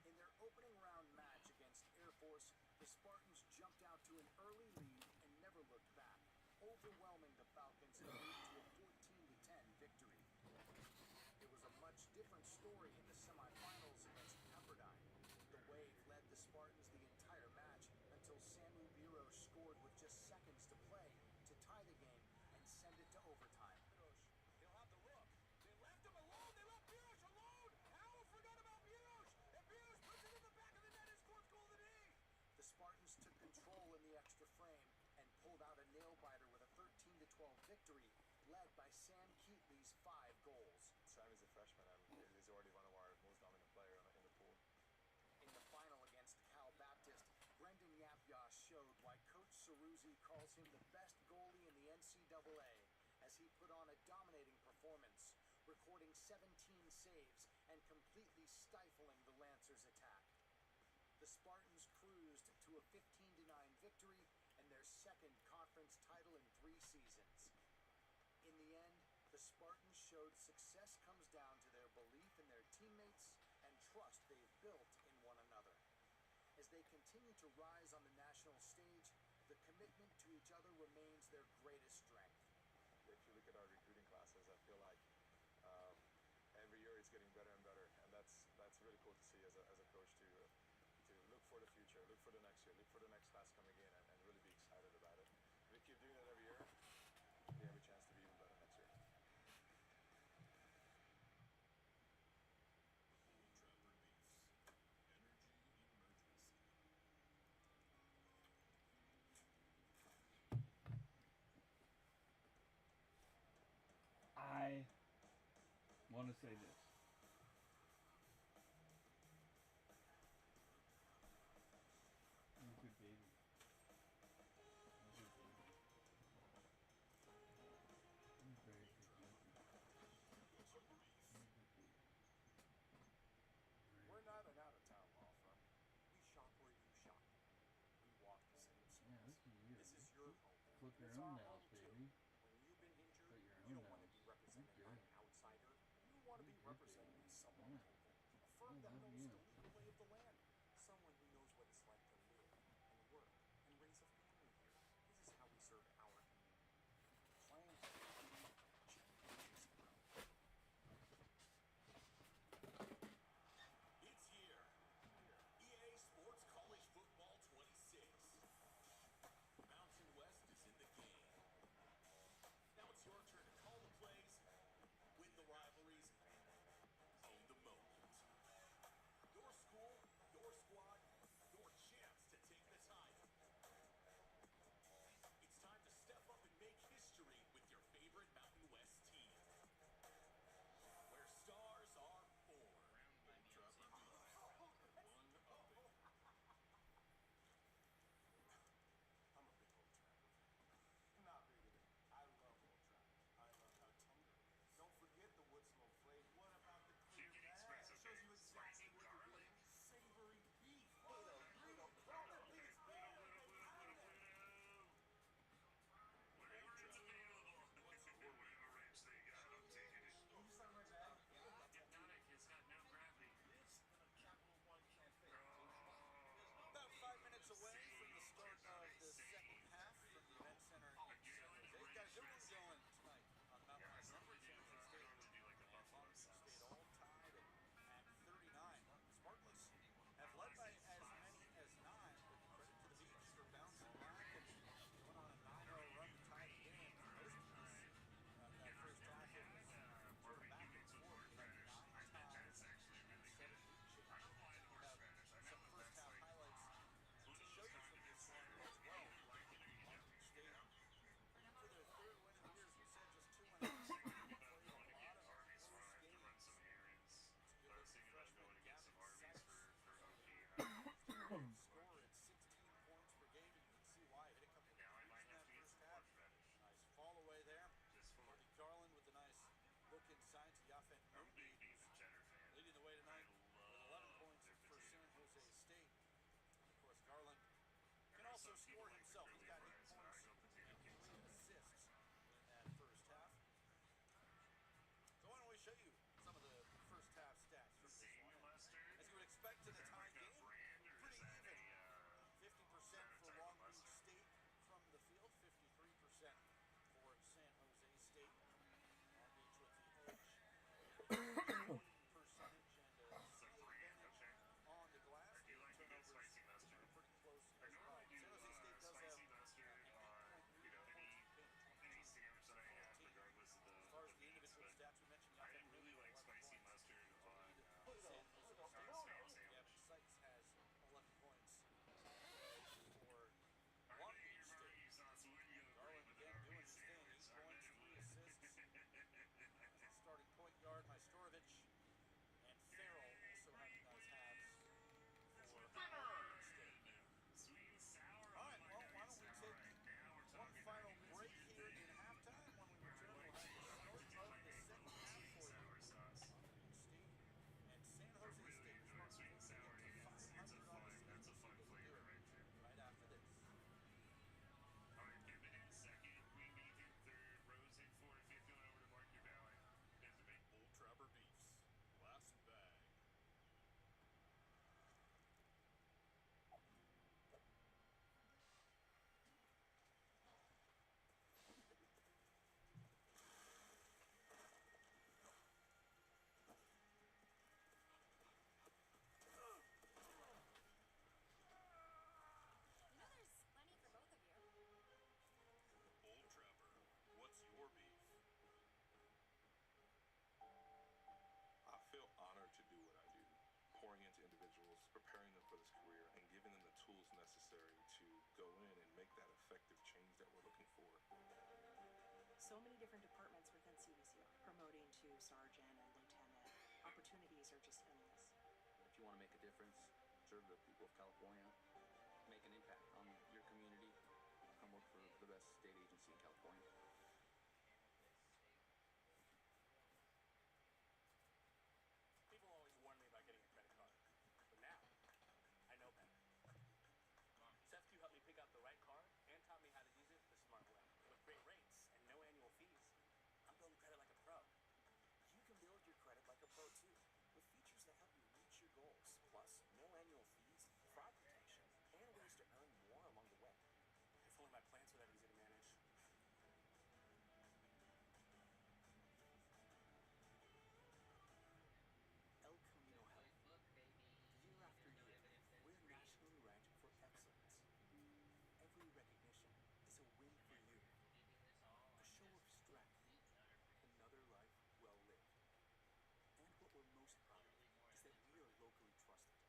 In their opening round match against Air Force, the Spartans jumped out to an early lead and never looked back, overwhelming the Falcons and moved to a 14-10 victory. It was a much different story in the semifinals against Pepperdine. The Wave led the Spartans the entire match until Samu Biro scored with just seconds to play to tie the game and send it to overtime.
He'll have the look. They left him alone. They left Birosh alone. How forgot about Birosh? And Birosh puts it in the back of the net and scores goal of the day.
The Spartans took control in the extra frame and pulled out a nail-biter with a 13-12 victory, led by Sam Keatley's 5 goals.
Sam is a freshman and he's already one of our most dominant players in the pool.
In the final against Cal Baptist, Brendan Yapyas showed why Coach Ceruzzi calls him the best goalie in the NCAA, as he put on a dominating performance, recording 17 saves and completely stifling the Lancers' attack. The Spartans cruised to a 15-9 victory and their second conference title in 3 seasons. In the end, the Spartans showed success comes down to their belief in their teammates and trust they've built in one another. As they continue to rise on the national stage, the commitment to each other remains their greatest strength.
If you look at our recruiting classes, I feel like every year it's getting better and better, and that's really cool to see as a coach to look for the future, look for the next year, look for the next class coming in, and really be excited about it. If we keep doing that every year, we have a chance to be even better next year.
I say this. I'm a good baby. I'm a good baby. I'm a very good baby.
What's your beef?
I'm a good baby.
We're not an out-of-town law firm. We shop where you shop. We walk the same
Yeah,
streets.
this is you.
This is your home.
Clip
And
your
it's
own
our
nails,
home too.
baby.
When you've been injured,
Cut your
you
own
don't want to
nails.
be
You're
represented by
good.
an outsider. You want to be
You're good,
represented
baby.
by someone
Yeah.
local. A
I
firm that
love
knows
you.
the legal lay of the land. Someone who knows what it's like to live and work and raise a family here. This is how we serve our community. Playing championships grow.
It's here. EA Sports College Football 26. Mountain West is in the game. Now it's your turn to call the plays, win the rivalries, own the moment. Your school, your squad, your chance to take the title. It's time to step up and make history with your favorite Mountain West team. Where stars are born.
Trapper beef. One upping.
I'm a big Old Trapper fan. Not bigger than I love Old Trapper. I love how tender it is. Don't forget the wood smoke flavor. What about the clear bag? It shows you exactly what you're getting. Savory beef. With a real garlic. Biggest beef.
Wherever it's available.
What's your beef?
Wrench they got, I'm taking it.
Can you sign my bag?
Hypnotic has got no gravity.
This and a Capital One Cafe.
About 5 minutes away from the start of the second half from the event center in San Jose. Got a good one going tonight on the Mountain West Network. San Jose State and Long Beach State all tied at 39. Spartans have led by as many as 9, but credit to the Beach for bouncing back and going on a 9-0 run to tie the game. Most of this, that first half, it was sort of back and forth. We had 9 ties and 7 reaching. We have some first half highlights to show you from this one as well. Long Beach State, for their third win of the year, as we said, just 2-0. Played a lot of close games. It's good looking freshman Gavin Sykes. Score at 16 points per game, and you can see why. Hit a couple of threes in that first half. Nice fall away there. Cody Garland with a nice look inside to Yafet Moody, who's leading the way tonight with 11 points for San Jose State. And of course, Garland can also score himself. He's got 8 points and 3 assists in that first half. So why don't we show you some of the first half stats from this one. As you would expect in a tie game, pretty even. 50% for Long Beach State from the field, 53% for San Jose State. Long Beach with the edge percentage and a slight advantage on the glass. The turnovers are pretty close as well. San Jose State does have an 8.3 points per game, 22 to 14. As far as the individual stats, we mentioned Yafet Moody with 11 points to lead San Jose State. Gavin Sykes has 11 points for Long Beach State. Garland again doing his thing, 8 points, 3 assists. Starting point guard, Majstorovic and Farrell also having nice halves for Long Beach State. All right, well, why don't we take one final break here in halftime. When we return, we'll have the start of the second half for you. Long Beach State and San Jose State. Spartans looking to get to 500 on the season. Let's see if they can do it right after this.
All right, Pittman in second, Queen Beef in third, Rose in fourth, fifth, going over to Mark Your Valley. There's the big
Old Trapper beefs. Last bag.
You know there's plenty for both of you.
Old Trapper, what's your beef?
I feel honored to do what I do, pouring into individuals, preparing them for this career, and giving them the tools necessary to go in and make that effective change that we're looking for.
So many different departments within CDCR, promoting to sergeant and lieutenant, opportunities are just endless.
If you want to make a difference, serve the people of California, make an impact on your community, come work for the best state agency in California.
People always warn me about getting a credit card, but now I know better. Seth Q helped me pick out the right card and taught me how to use it the smart way. With great rates and no annual fees, I'm building credit like a pro.
You can build your credit like a pro too, with features that help you reach your goals, plus no annual fees, fraud protection, and ways to earn more along the way.
If only my plans were that easy to manage.
El Camino Health. Year after year, we're nationally ranked for excellence. Every recognition is a win for you. A show of strength. Another life well lived. And what we're most proud of is that we are locally trusted.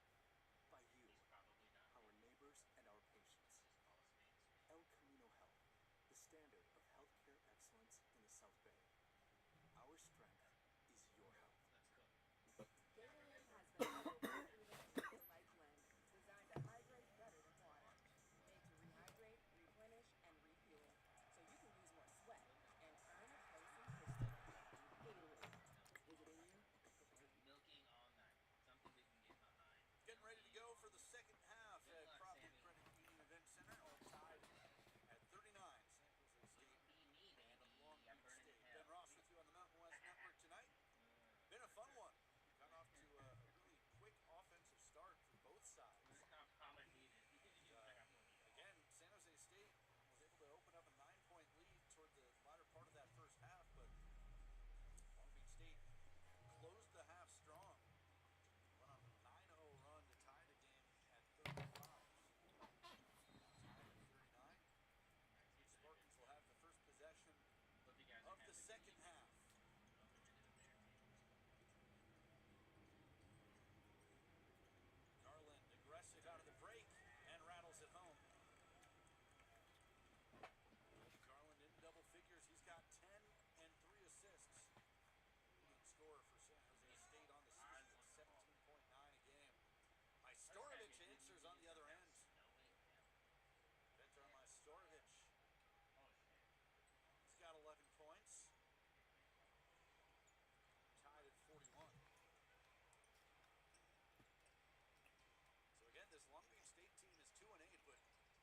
By you, our neighbors, and our patients. El Camino Health, the standard of healthcare excellence in the South Bay. Our strength is your health.
Gatorade has the Electrolyte blend designed to hydrate better than water. Made to rehydrate, replenish, and refuel, so you can use more sweat and earn a place in history. Gatorade. Is it in you?
Milking all night. Something we can get behind.
Getting ready to go for the second half at Provident Credit Union Event Center, all tied at 39. San Jose State and Long Beach State. Ben Ross with you on the Mountain West Network tonight. Been a fun one. Got off to a really quick offensive start for both sides. Again, San Jose State was able to open up a 9-point lead toward the latter part of that first half, but Long Beach State closed the half strong. Went on a 9-0 run to tie the game at 35. Tied at 39. Spartans will have the first possession of the second half. Garland aggressive out of the break and rattles it home. Garland in double figures. He's got 10 and 3 assists. Leading scorer for San Jose State on the season at 17.9 a game. Majstorovic answers on the other end. Petar Majstorovic. He's got 11 points. Tied at 41. So again, this Long Beach State team is 2-8, but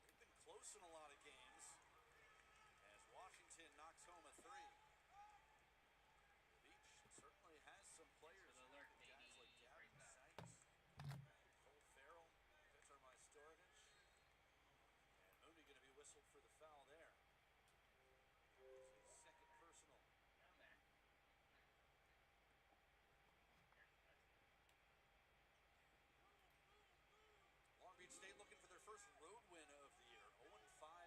they've been close in a lot of games as Washington knocks home a 3. The Beach certainly has some players. Guys like Gavin Sykes, Cole Farrell, Petar Majstorovic, and Mooney going to be whistled for the foul there. It's his second personal. Long Beach State looking for their first road win of the year. 0-5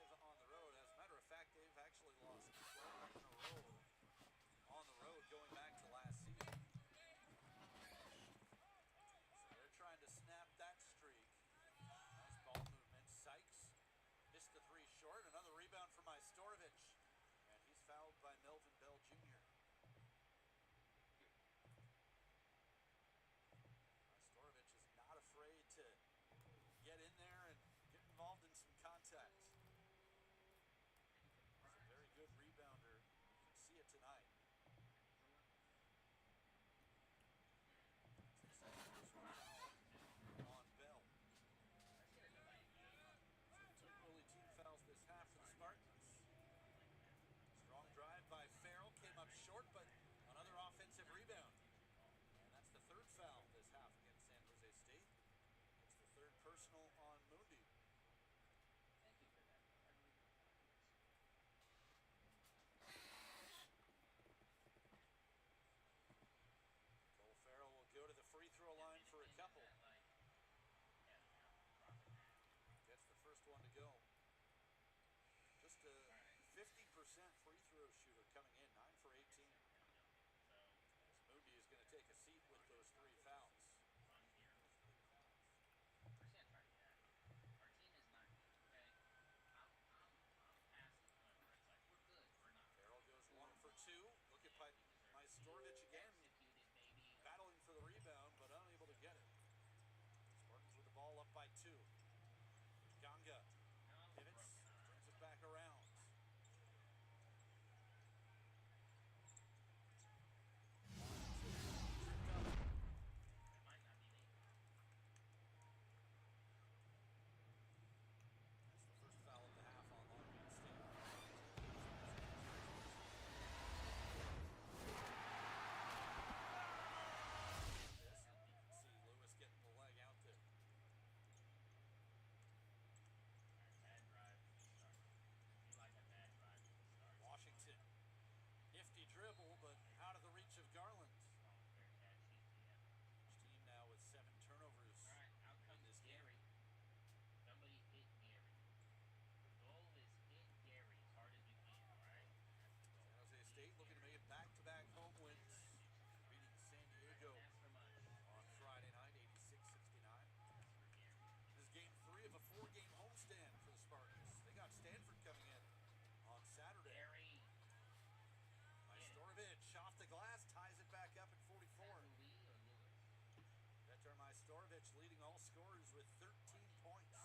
Storovich leading all scorers with 13 points.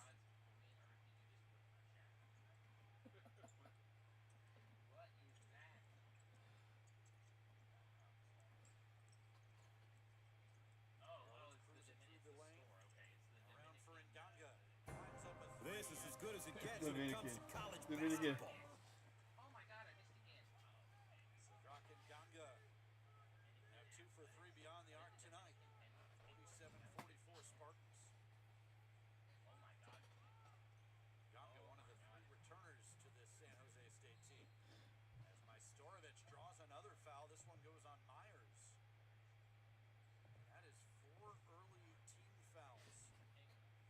What is that? Oh, it's the store. Okay, it's the
Around for
Dominican.
Nganga. Lines up a three.
This is as good as it gets when it
Dominican.
comes to college
Dominican.
basketball.
Oh my god, I missed again.
Sadrak Nganga. Now 2 for 3 beyond the arc tonight. 47-44 Spartans.
Oh my god.
Nganga, one of the 3 returners to this San Jose State team. As Majstorovic draws another foul, this one goes on Myers. That is 4 early team fouls.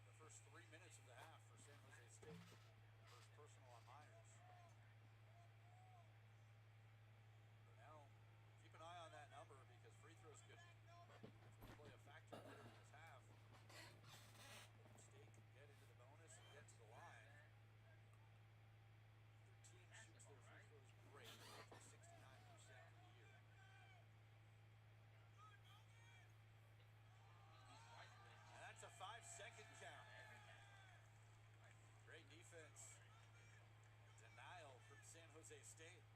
The first 3 minutes of the half for San Jose State. First personal on Myers. But now, keep an eye on that number because free throws could play a factor later in this half. State can get into the bonus and get to the line. Either team shoots their free throws great, roughly 69% for the year. And that's a 5-second count. Great defense. Denial from San Jose State.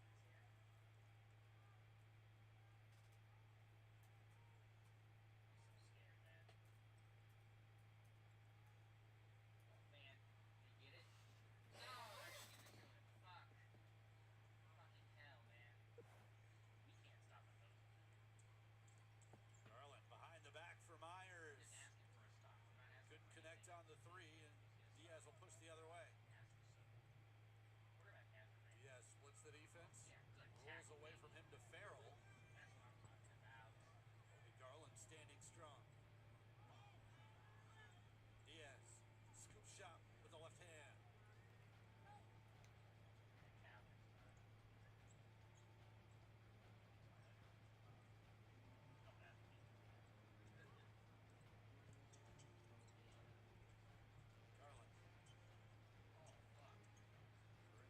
Man, they get it? No, I should give it to him. Fuck. Fucking hell, man. We can't stop him though.
Garland behind the back for Myers.
Just asking for a stop. I'm not asking
Couldn't
for
connect
anything.
on the 3, and Diaz will push the other way.
Quarterback has it, right?
Diaz splits the defense.
Yeah, good
Rolls
tackle,
away
baby.
from him to Farrell.
That's what I'm talking about.
Kobe Garland standing strong. Diaz, scoop shot with the left hand. Garland.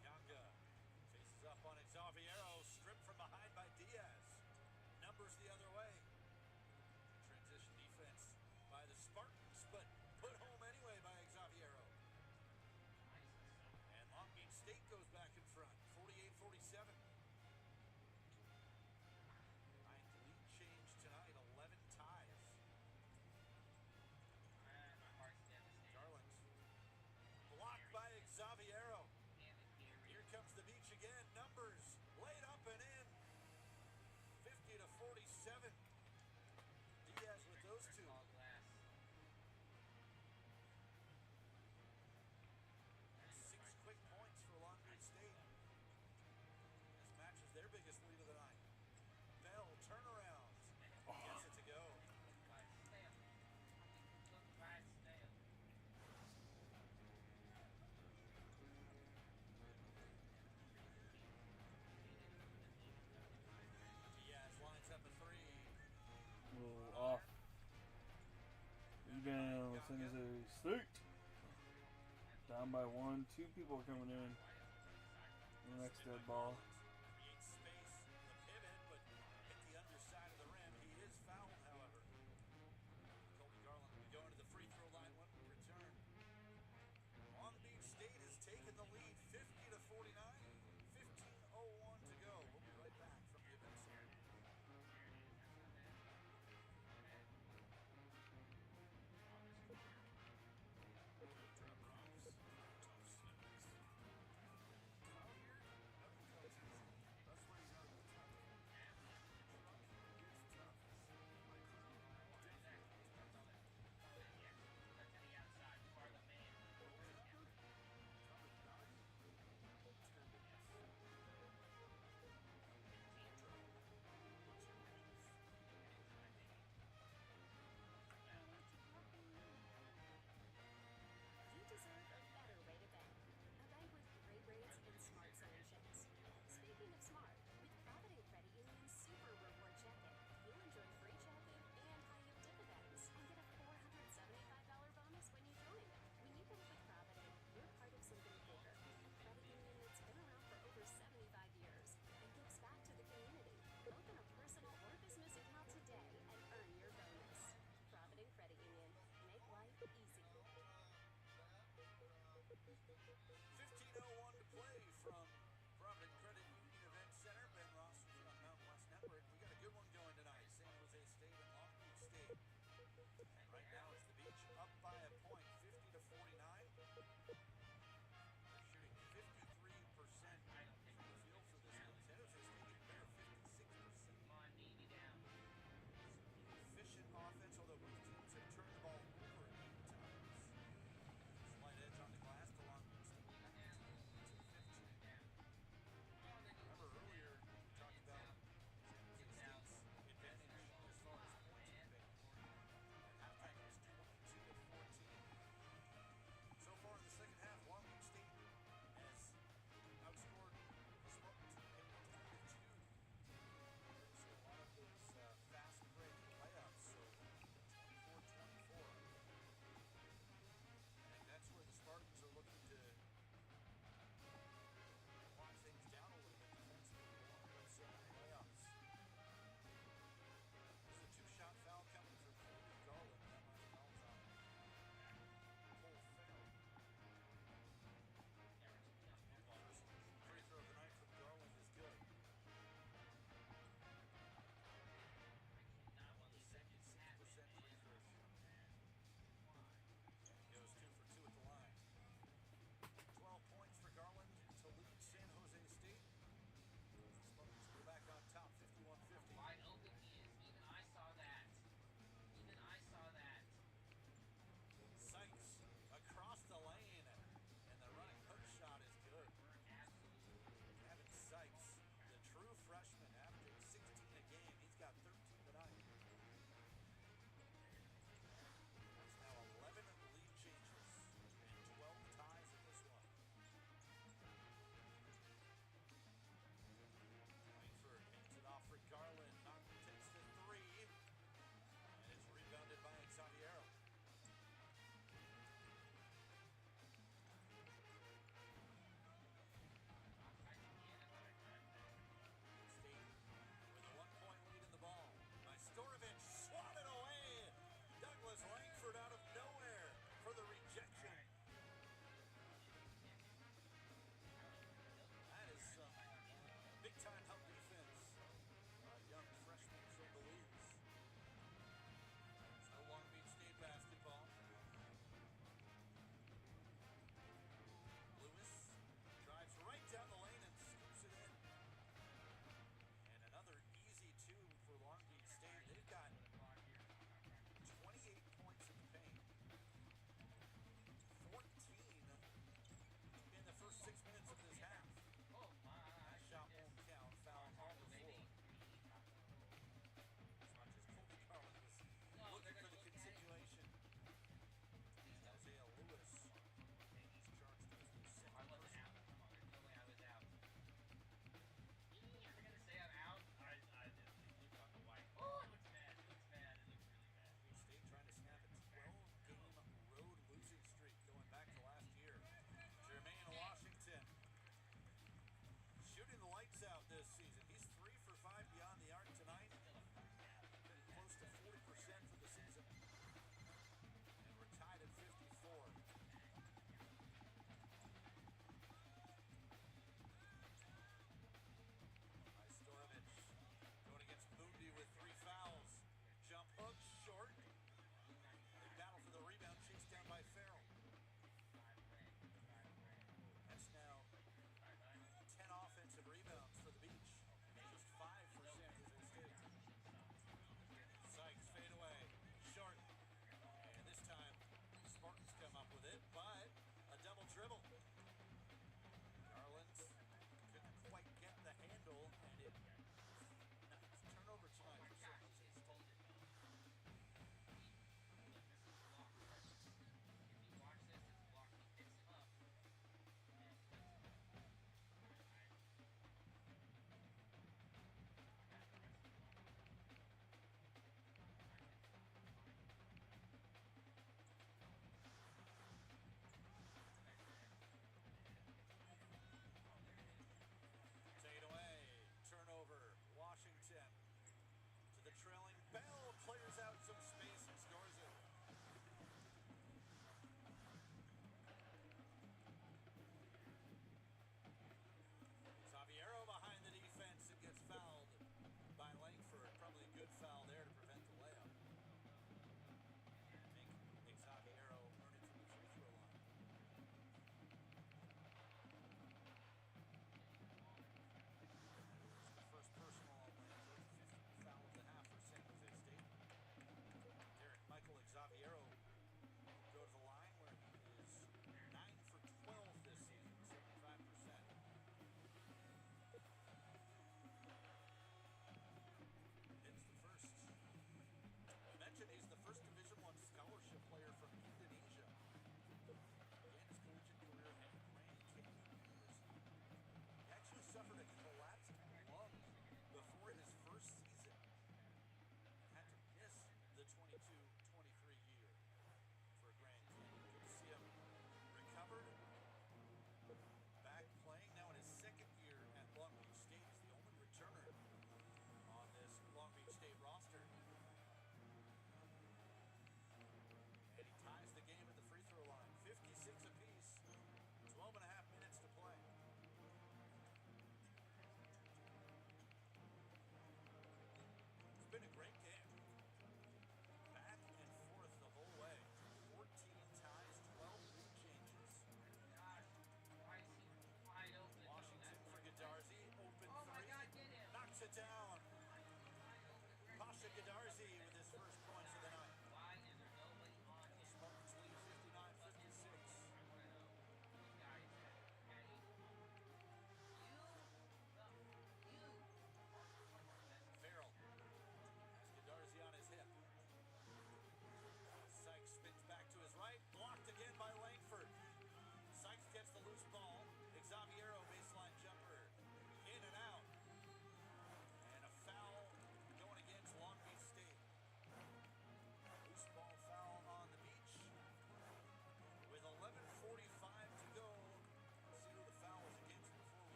Nganga faces up on Xaviero, stripped from behind by Diaz. Numbers the other way. Transition defense by the Spartans, but put home anyway by Xaviero. And Long Beach State goes back in front, 48-47. Ninth lead change tonight, 11 ties.
My heart's devastated.
Garland blocked by Xaviero.
Damn it, Gary.
Here comes the Beach again. Numbers laid up and in. 50-47. Diaz with those 2.
All glass.
6 quick points for Long Beach State. This matches their biggest lead of the night. Bell turnaround. Gets it to go. Diaz lines up a 3.
A little off. Rebound, San Jose State. Down by 1. 2 people are coming in. The next dead ball.
Creates space, the pivot, but hit the underside of the rim. He is fouled, however. Kobe Garland will be going to the free throw line when we return. Long Beach State has taken the lead, 50-49. 15:01 to go. We'll be right back from the event center. Drop-offs, tough snacks. Out here, nothing comes easy. this season. He's 3 for 5 beyond the arc tonight. Getting close to 40% for the season. And we're tied at 54. Majstorovic going against Mundi with 3 fouls. Jump hook, short. They battle for the rebound, chased down by Farrell. That's now 10 offensive rebounds for the Beach.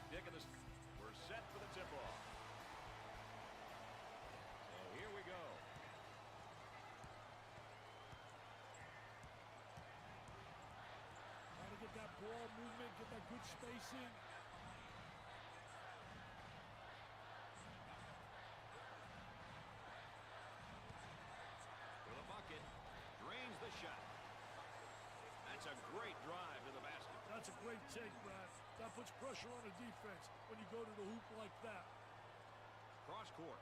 Dick, and we're set for the tip-off. So here we go.
Trying to get that ball movement, get that good spacing.
For the bucket, drains the shot. That's a great drive to the basket.
That's a great take, Brad. That puts pressure on the defense when you go to the hoop like that.
Cross court.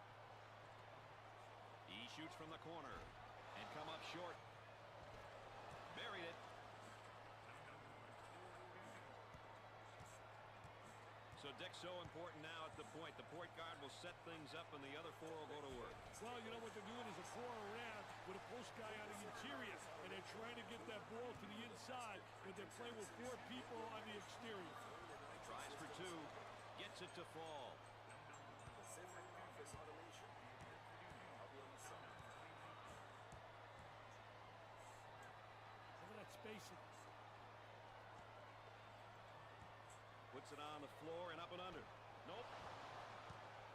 He shoots from the corner and come up short. Buried it. So Dick, so important now at the point. The point guard will set things up and the other four will go to work.
Well, you know what they're doing is a four around with a post guy on the interior, and they're trying to get that ball to the inside, but they're playing with four people on the exterior.
Tries for two, gets it to fall.
Pacific Office Automation. Problem solved.
Look at that spacing.
Puts it on the floor and up and under. Nope.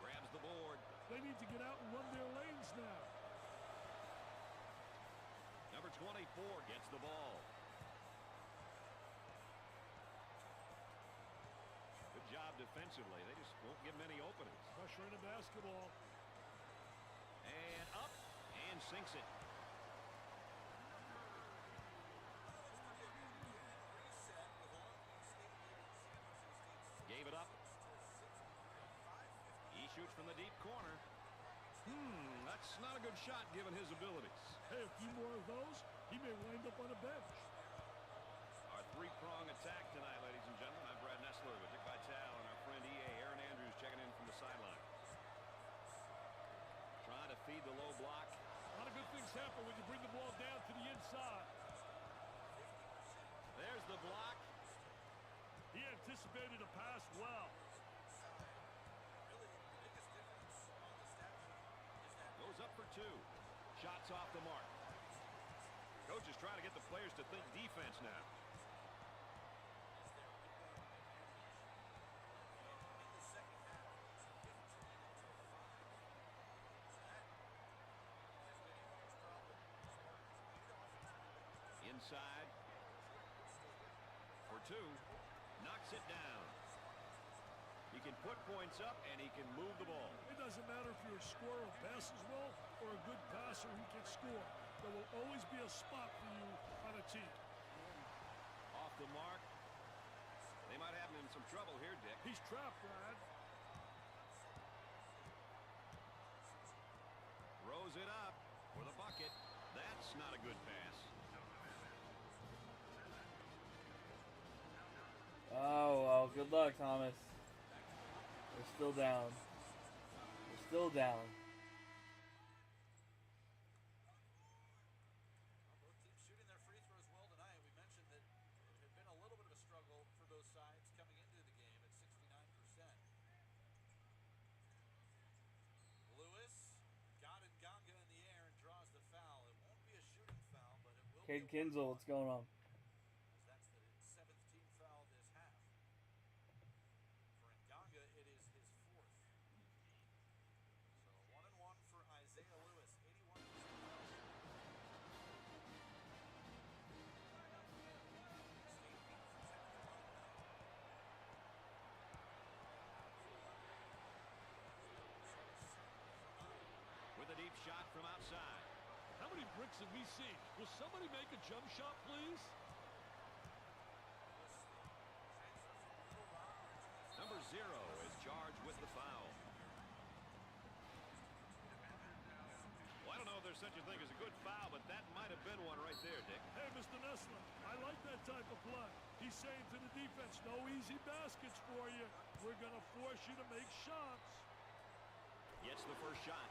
Grabs the board.
They need to get out and run their lanes now.
Number 24 gets the ball. Good job defensively. They just won't give many openings.
Pressure in the basketball.
And up and sinks it. Gave it up. He shoots from the deep corner. That's not a good shot given his abilities.
Hey, a few more of those, he may wind up on a bench.
Our three-prong attack tonight, ladies and gentlemen. I'm Brad Nessler with Dick Vitale and our friend EA Aaron Andrews checking in from the sideline. Trying to feed the low block.
A lot of good things happen when you bring the ball down to the inside.
There's the block.
He anticipated a pass well.
Goes up for two. Shots off the mark. Coach is trying to get the players to think defense now. Inside. For two. Knocks it down. He can put points up and he can move the ball.
It doesn't matter if you're a scorer who passes well or a good passer who can score. There will always be a spot for you on a team.
Off the mark. They might have him in some trouble here, Dick.
He's trapped, Brad.
Throws it up for the bucket. That's not a good pass.
Oh, well, good luck, Thomas. They're still down. They're still down.
Both teams shooting their free throws well tonight. We mentioned that it had been a little bit of a struggle for both sides coming into the game at 69%. Lewis got Nganga in the air and draws the foul. It won't be a shooting foul, but it will
Cade
be a
Kinzel, what's going on?
That's the 7th team foul this half. For Nganga, it is his 4th. So 1-1 for Isaiah Lewis, 81%.
With a deep shot from outside.
How many bricks have we seen? Will somebody make a jump shot, please?
Number 0 is charged with the foul. Well, I don't know if there's such a thing as a good foul, but that might have been one right there, Dick.
Hey, Mr. Nessler, I like that type of play. He's saying to the defense, no easy baskets for you. We're going to force you to make shots.
Gets the first shot.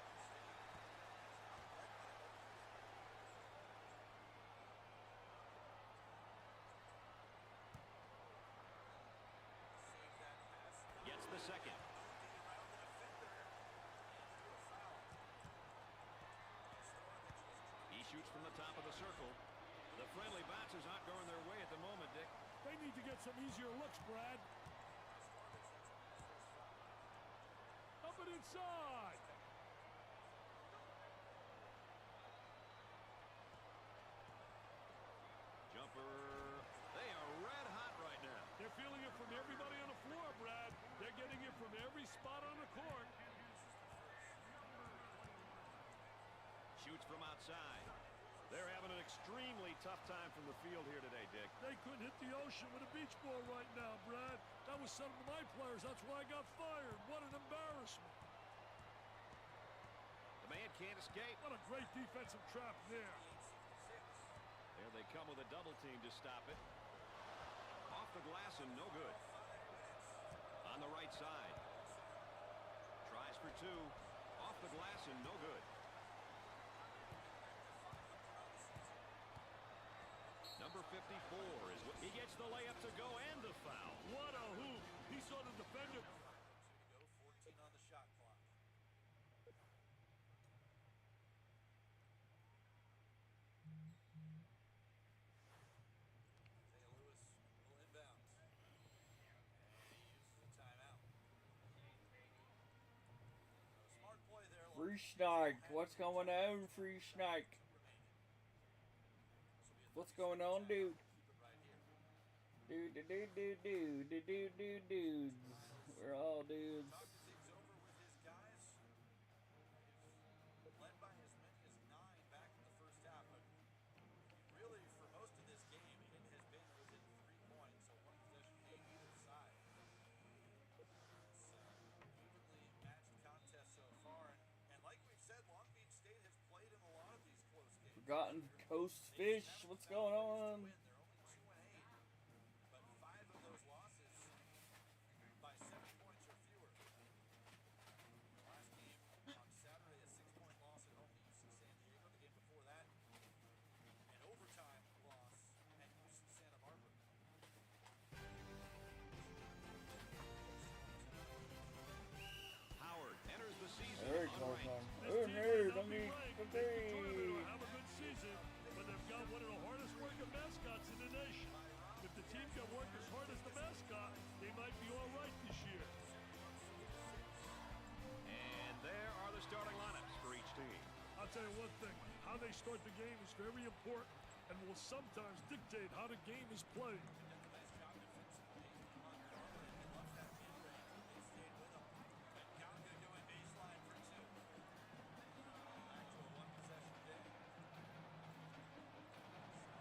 Gets the second. He shoots from the top of the circle. The friendly bouncers aren't going their way at the moment, Dick.
They need to get some easier looks, Brad. inside.
Jumper. They are red hot right now.
They're feeling it from everybody on the floor, Brad. They're getting it from every spot on the court.
Shoots from outside. They're having an extremely tough time from the field here today, Dick.
They couldn't hit the ocean with a beach ball right now, Brad. That was some of my players. That's why I got fired. What an embarrassment.
The man can't escape.
What a great defensive trap there.
There they come with a double team to stop it. Off the glass and no good. On the right side. Tries for two. Off the glass and no good. Number 54 is what he gets the layup to go and the foul.
What a hoop. He saw the defender.
14 on the shot clock. Isaiah Lewis will inbound. And he uses a timeout. Smart play there.
Free Snake. What's going on, Free Snake? What's going on, dude? Dudes. We're all dudes.
Talking things over with his guys. He's led by as many as 9 back in the first half, but really for most of this game, it has been within 3 points, so one possession game either side. It's evenly matched contest so far, and like we've said, Long Beach State has played in a lot of these close games.
Forgotten Coast Fish. What's going on?
They're only 2-8, but 5 of those losses by 7 points or fewer. The last game on Saturday, a 6-point loss at home to UC San Diego. The game before that, an overtime loss at UC Santa Barbara.
Howard enters the season
Very close
unranked.
on. Oh no, don't be
Have a good season, but they've got one of the hardest working mascots in the nation. If the team can work as hard as the mascot, they might be all right this year.
And there are the starting lineups for each team.
I'll tell you one thing, how they start the game is very important and will sometimes dictate how the game is played.
Nice job defensively on Carver, and he loves that mid-range when they stayed with him. And Gallagher going baseline for 2. Back to a 1-possession game.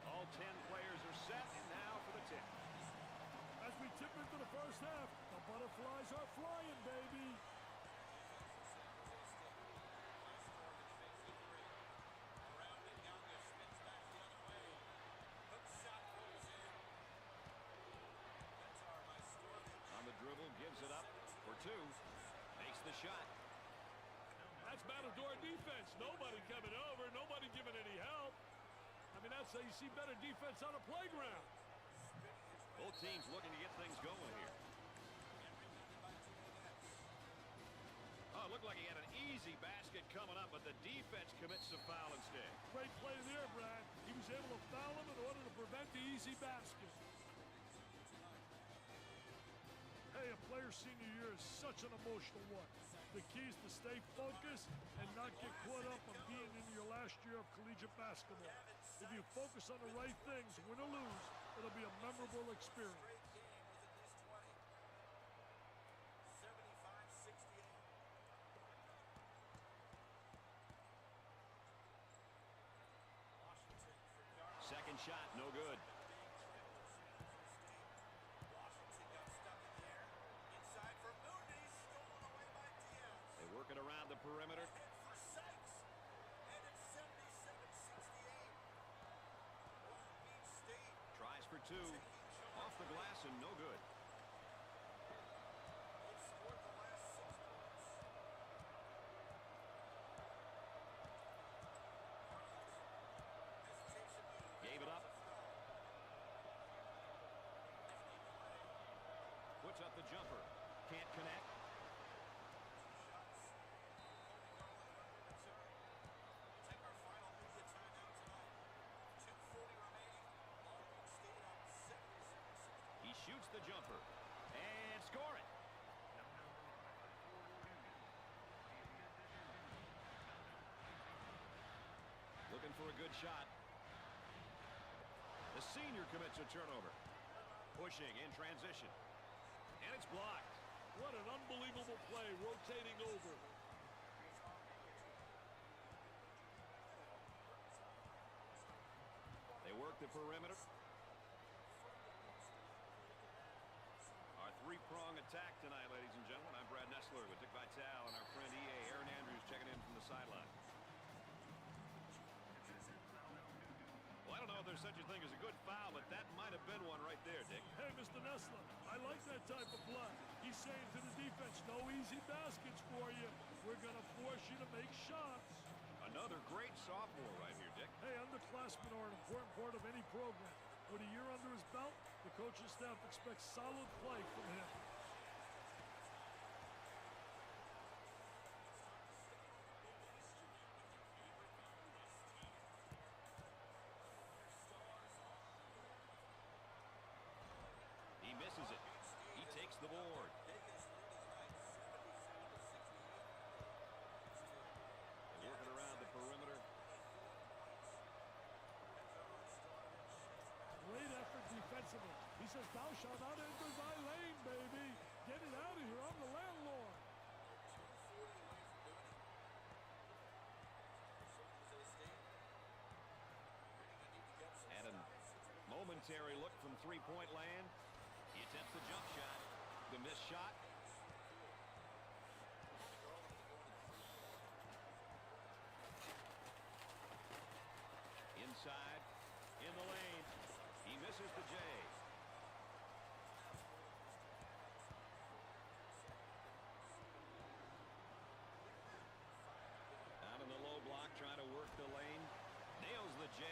All 10 players are set, and now for the tip.
As we tip into the first half, the butterflies are flying, baby.
Around it, Gallagher spins back the other way. Hook shot rolls in. That's our my score.
On the dribble, gives it up for 2. Makes the shot.
That's Matador defense. Nobody coming over, nobody giving any help. I mean, that's how you see better defense on a playground.
Both teams looking to get things going here. Oh, it looked like he had an easy basket coming up, but the defense commits the foul instead.
Great play there, Brad. He was able to foul him in order to prevent the easy basket. Hey, a player's senior year is such an emotional one. The key is to stay focused and not get caught up on being in your last year of collegiate basketball. If you focus on the right things, win or lose, it'll be a memorable experience.
Straight game with at least 20. 75-68. Washington for Garland.
Second shot, no good.
Washington got stuck in the air. Inside for Mooney. Stolen away by Diaz.
They work it around the perimeter.
A hit for Sykes. And it's 77-68. Long Beach State.
Tries for 2. Off the glass and no good.
They've scored the last 6 points. Hesitation move.
Gave it up. Puts up the jumper. Can't connect.
Take our final media timeout tonight. 2:40 remaining. Long Beach State on 77-68.
He shoots the jumper. And score it. good shot. The senior commits a turnover. Pushing in transition. And it's blocked.
What an unbelievable play, rotating over.
They work the perimeter. Our three-prong attack tonight, ladies and gentlemen. I'm Brad Nessler with Dick Vitale and our friend E.A. Aaron Andrews checking in from the sideline. Well, I don't know if there's such a thing as a good foul, but that might have been one right there, Dick.
Hey, Mr. Nessler, I like that type of play. He's saying to the defense, no easy baskets for you. We're going to force you to make shots.
Another great sophomore right here, Dick.
Hey, underclassmen are an important part of any program. With a year under his belt, the coaching staff expects solid play from him.
He misses it. He takes the board. They're working around the perimeter.
Great effort defensively. He says, thou shalt not enter thy lane, baby. Get it out of here. I'm the landlord.
Had a momentary look from three-point land. He attempts the jump shot. The missed shot. Inside. In the lane. He misses the J. Out in the low block, trying to work the lane. Nails the J.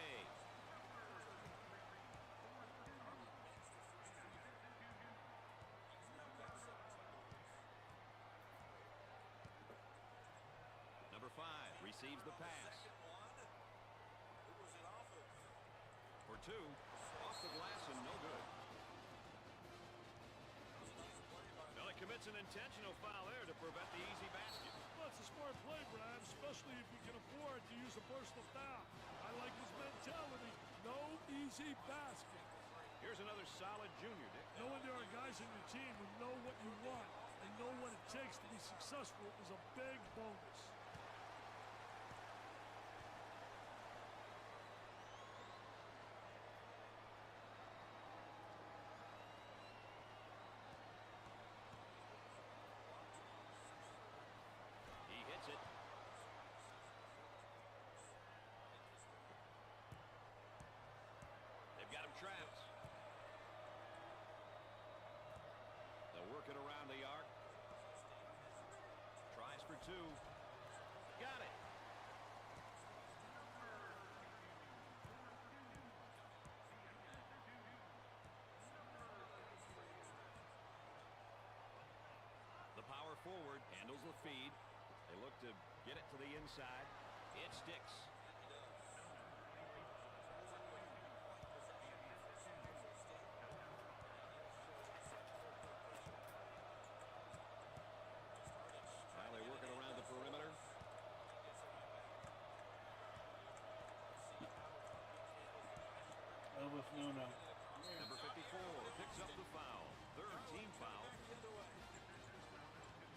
Number 5 receives the pass. For 2, off the glass and no good. Well, he commits an intentional foul there to prevent the easy basket.
Well, that's a smart play, Brad, especially if you can afford to use a personal foul. I like his mentality. No easy basket.
Here's another solid junior, Dick.
Knowing there are guys in your team who know what you want and know what it takes to be successful is a big bonus.
He hits it. They've got him trapped. They'll work it around the arc. Tries for 2. Got it. The power forward handles the feed. They look to get it to the inside. It sticks. While they work it around the perimeter.
Elvis Nuno.
Number 54 picks up the foul. Third team foul.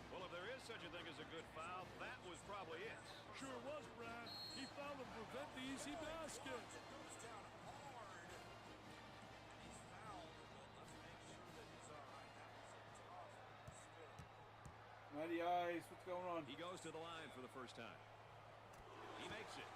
Well, if there is such a thing as a good foul, that was probably it.
Sure was, Brad. He fouled to prevent the easy basket.
Matty Ice, what's going on?
He goes to the line for the first time. He makes it.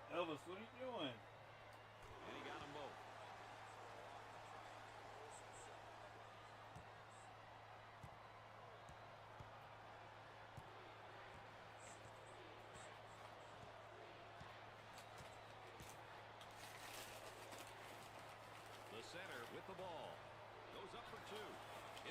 Elvis, what are you doing?
And he got them both. The center with the ball. Goes up for 2.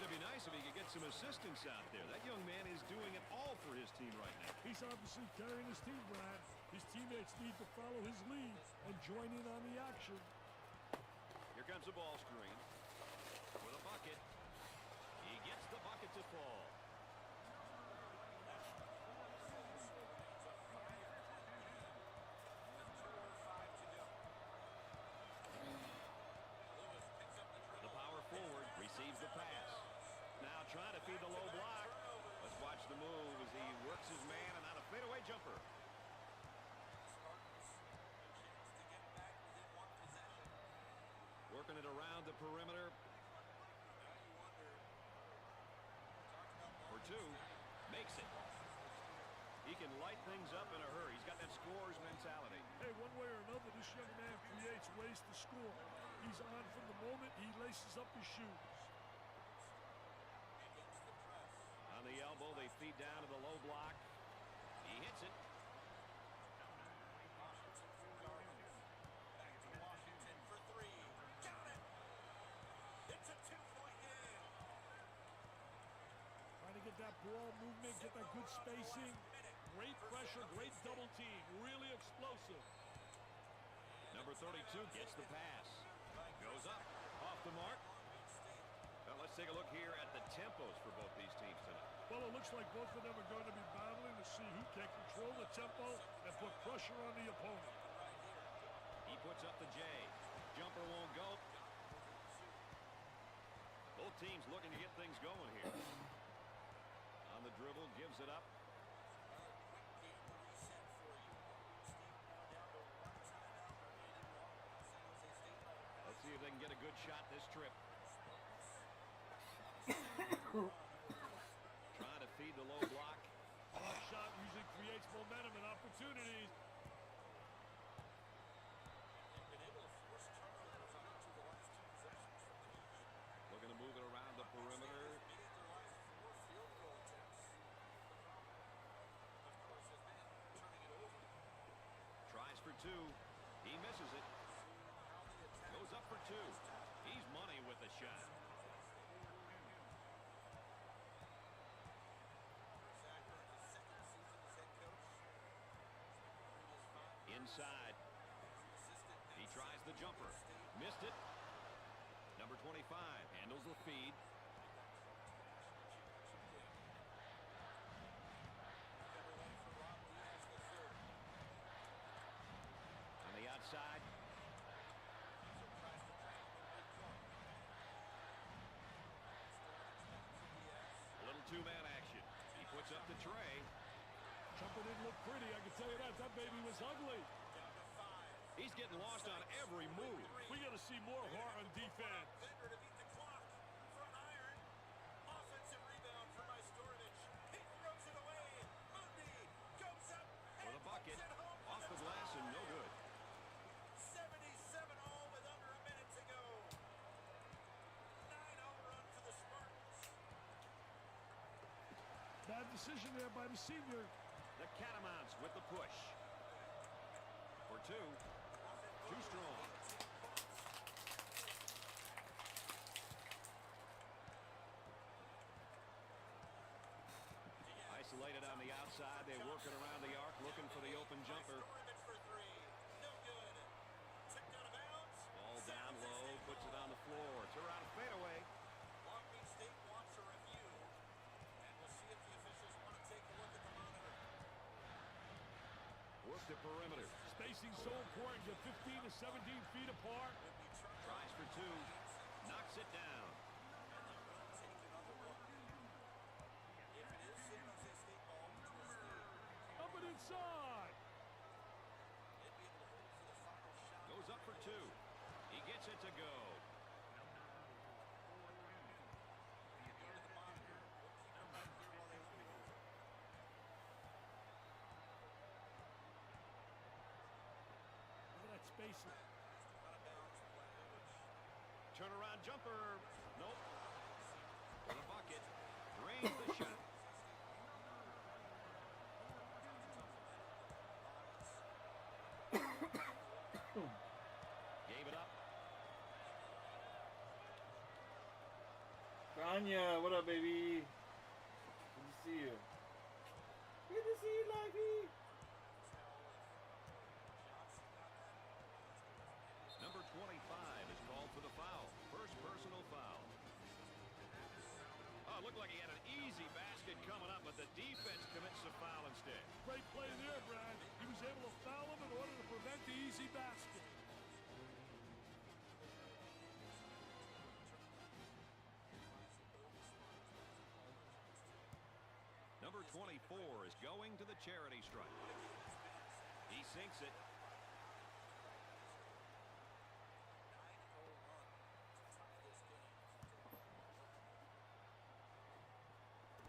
It'd be nice if he could get some assistance out there. That young man is doing it all for his team right now.
He's obviously carrying his team, Brad. His teammates need to follow his lead and join in on the action.
Here comes a ball screen with a bucket. to fall. The power forward receives the pass. Now trying to feed the low block. Let's watch the move as he works his man and on a fadeaway jumper. Working it around the perimeter. For two. Makes it. He can light things up in a hurry. He's got that scorer's mentality.
Hey, one way or another, this young man creates ways to score. He's on from the moment he laces up his shoes.
On the elbow, they feed down to the low block. He hits it.
Trying to get that ball movement, get that good spacing. Great pressure, great double team. Really explosive.
Number 32 gets the pass. Goes up, off the mark. Well, let's take a look here at the tempos for both these teams tonight.
Well, it looks like both of them are going to be battling to see who can control the tempo and put pressure on the opponent.
He puts up the J. Jumper won't go. Both teams looking to get things going here. On the dribble, gives it up. Let's see if they can get a good shot this trip. Trying to feed the low block.
Block shot usually creates momentum and opportunities.
Looking to move it around the perimeter. Tries for two. He misses it. Goes up for two. He's money with the shot. Inside. He tries the jumper. Missed it. Number 25 handles the feed. On the outside. A little two-man action. He puts up the tray.
Jumper didn't look pretty, I can tell you that. That baby was ugly.
He's getting lost on every move.
We got to see more heart on defense.
For the bucket. Off the glass and no good.
77 all with under a minute to go. 9-0 run for the Spartans.
Bad decision there by the senior.
The Catamounts with the push. For two. Too strong. Isolated on the outside. They work it around the arc, looking for the open jumper. Ball down low, puts it on the floor. It's around a fadeaway.
Long Beach State wants a review, and we'll see if the officials want to take a look at the monitor.
Work the perimeter.
Spacing so important. Get 15 to 17 feet apart.
Tries for two. Knocks it down.
Up and inside.
Goes up for two. He gets it to go.
Look at that spacing.
Turnaround jumper. Nope. For the bucket. Drains the shot. Gave it up.
Tanya, what up, baby? Good to see you. Good to see you, Lifey.
Number 25 is called for the foul. First personal foul. Oh, it looked like he had an the defense commits a foul instead.
Great play there, Brad. He was able to foul him in order to prevent the easy basket.
Number 24 is going to the charity stripe. He sinks it.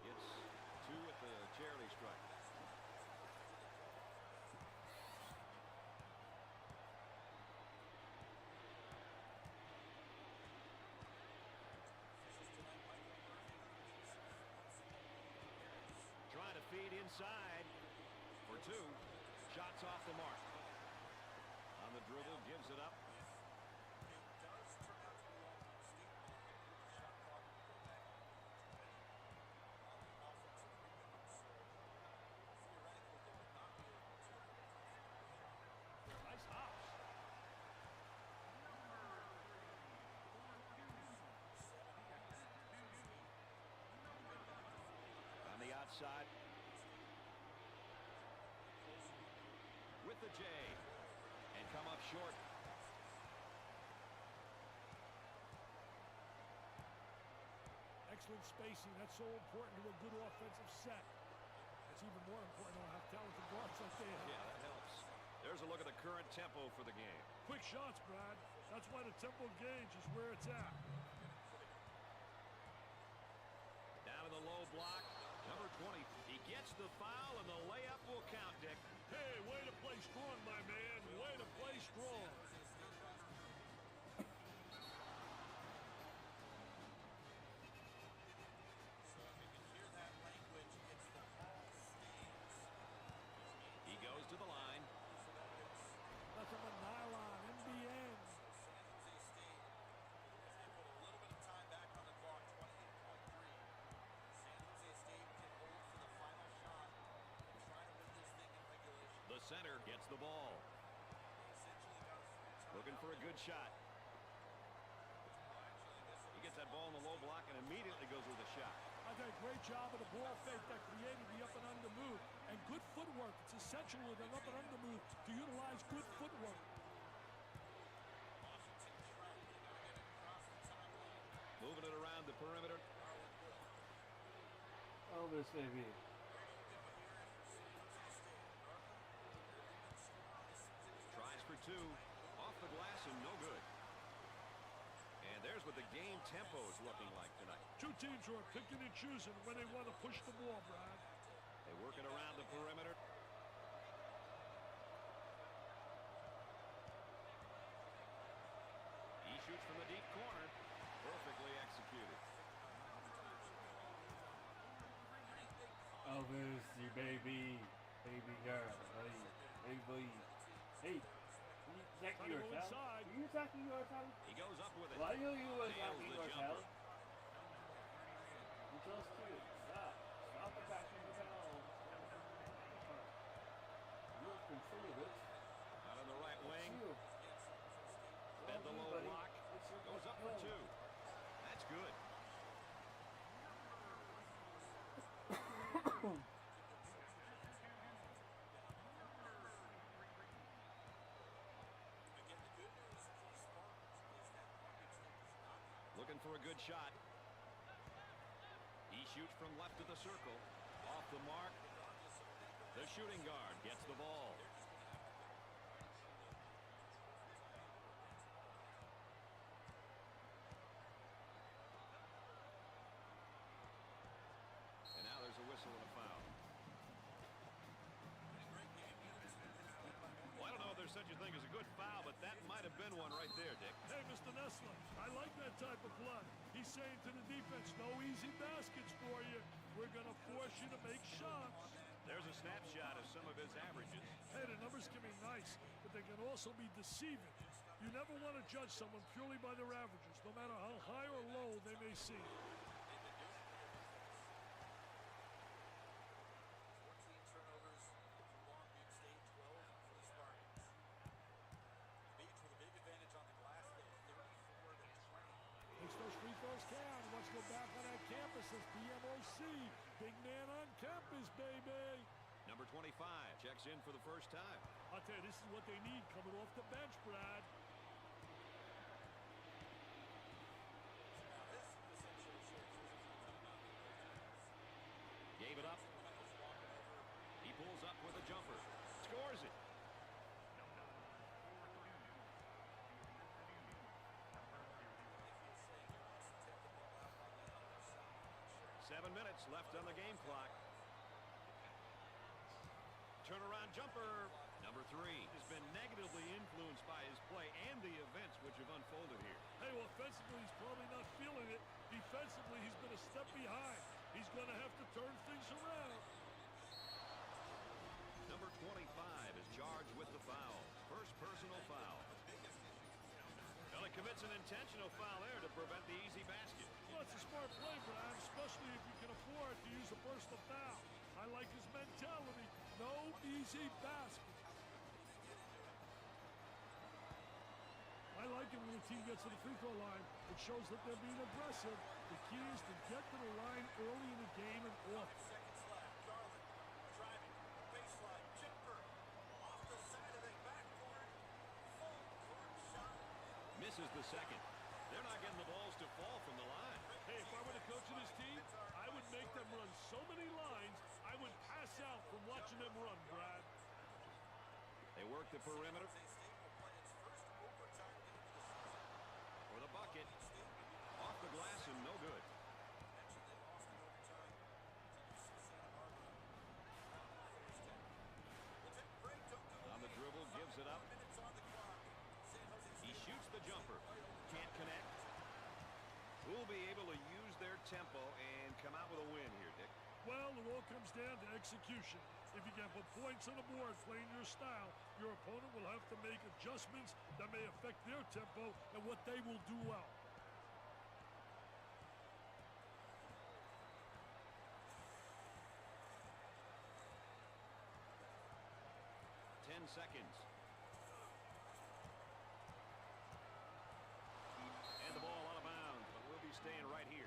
Gets 2 at the charity stripe. Trying to feed inside for 2. Shots off the mark. On the dribble, gives it up. Nice hops. On the outside. With the J. And come up short.
Excellent spacing. That's so important to a good offensive set. It's even more important to have talented guards like they have.
Yeah, that helps. There's a look at the current tempo for the game.
Quick shots, Brad. That's why the tempo gauge is where it's at.
Down in the low block. Number 20. He gets the foul, and the layup will count, Dick.
Hey, way to play strong, my man. Way to play strong.
He goes to the line.
Nothing but nylon, NBN.
The center gets the ball. Looking for a good shot. He gets that ball in the low block and immediately goes with a shot.
I did a great job of the ball fake that created the up and under move. And good footwork. It's essential with an up and under move to utilize good footwork.
Moving it around the perimeter.
Elvis, baby.
Tries for 2. Off the glass and no good. And there's what the game tempo is looking like tonight.
2 teams who are picking and choosing when they want to push the ball, Brad.
They work it around the perimeter. He shoots from the deep corner. Perfectly executed.
Elvis, you baby. Baby girl. Hey, boy. Hey. Attacking yourself? Are you attacking yourself?
He goes up with it.
Why are you
Nails
attacking
the
yourself?
jumper.
You're so cute. Stop. Stop attacking yourself. You consider this.
Out on the right wing.
You.
Bend the low block. Goes up for 2. That's good. Looking for a good shot. He shoots from left of the circle. Off the mark. The shooting guard gets the ball. And now there's a whistle and a foul. Well, I don't know if there's such a thing as a good foul, but that might have been one right there, Dick.
Hey, Mr. Nessler, I like that type of play. He's saying to the defense, no easy baskets for you. We're going to force you to make shots.
There's a snapshot of some of his averages.
Hey, the numbers can be nice, but they can also be deceiving. You never want to judge someone purely by their averages, no matter how high or low they may seem.
14 turnovers for Long Beach State, 12 for the Spartans. Beach with a big advantage on the glass, though, 34-20.
Makes those free throws count. He wants to go back on that campus as BMOC. Big man on campus. Davis, baby.
Number 25 checks in for the first time.
I'll tell you, this is what they need coming off the bench, Brad.
Gave it up. He pulls up with a jumper. Scores it. Seven minutes left on the game clock. Turnaround jumper. Number 3 has been negatively influenced by his play and the events which have unfolded here.
Hey, offensively, he's probably not feeling it. Defensively, he's been a step behind. He's going to have to turn things around.
Number 25 is charged with the foul. First personal foul. Well, he commits an intentional foul there to prevent the easy basket.
Well, it's a smart play, Brad, especially if you can afford to use a personal foul. I like his mentality. No easy basket. I like it when the team gets to the free throw line. It shows that they're being aggressive. The key is to get to the line early in the game and often.
Misses the second. They're not getting the balls to fall from the line.
Hey, if I were the coach of this team, I would make them run so many lines, I would pass out from watching them run, Brad.
They work the perimeter. For the bucket. Off the glass and no good. On the dribble, gives it up. He shoots the jumper. Can't connect. Who'll be able to use their tempo and come out with a win here, Dick?
Well, it all comes down to execution. If you can put points on the board playing your style, your opponent will have to make adjustments that may affect their tempo and what they will do well.
Seconds. And the ball out of bounds, but we'll be staying right here.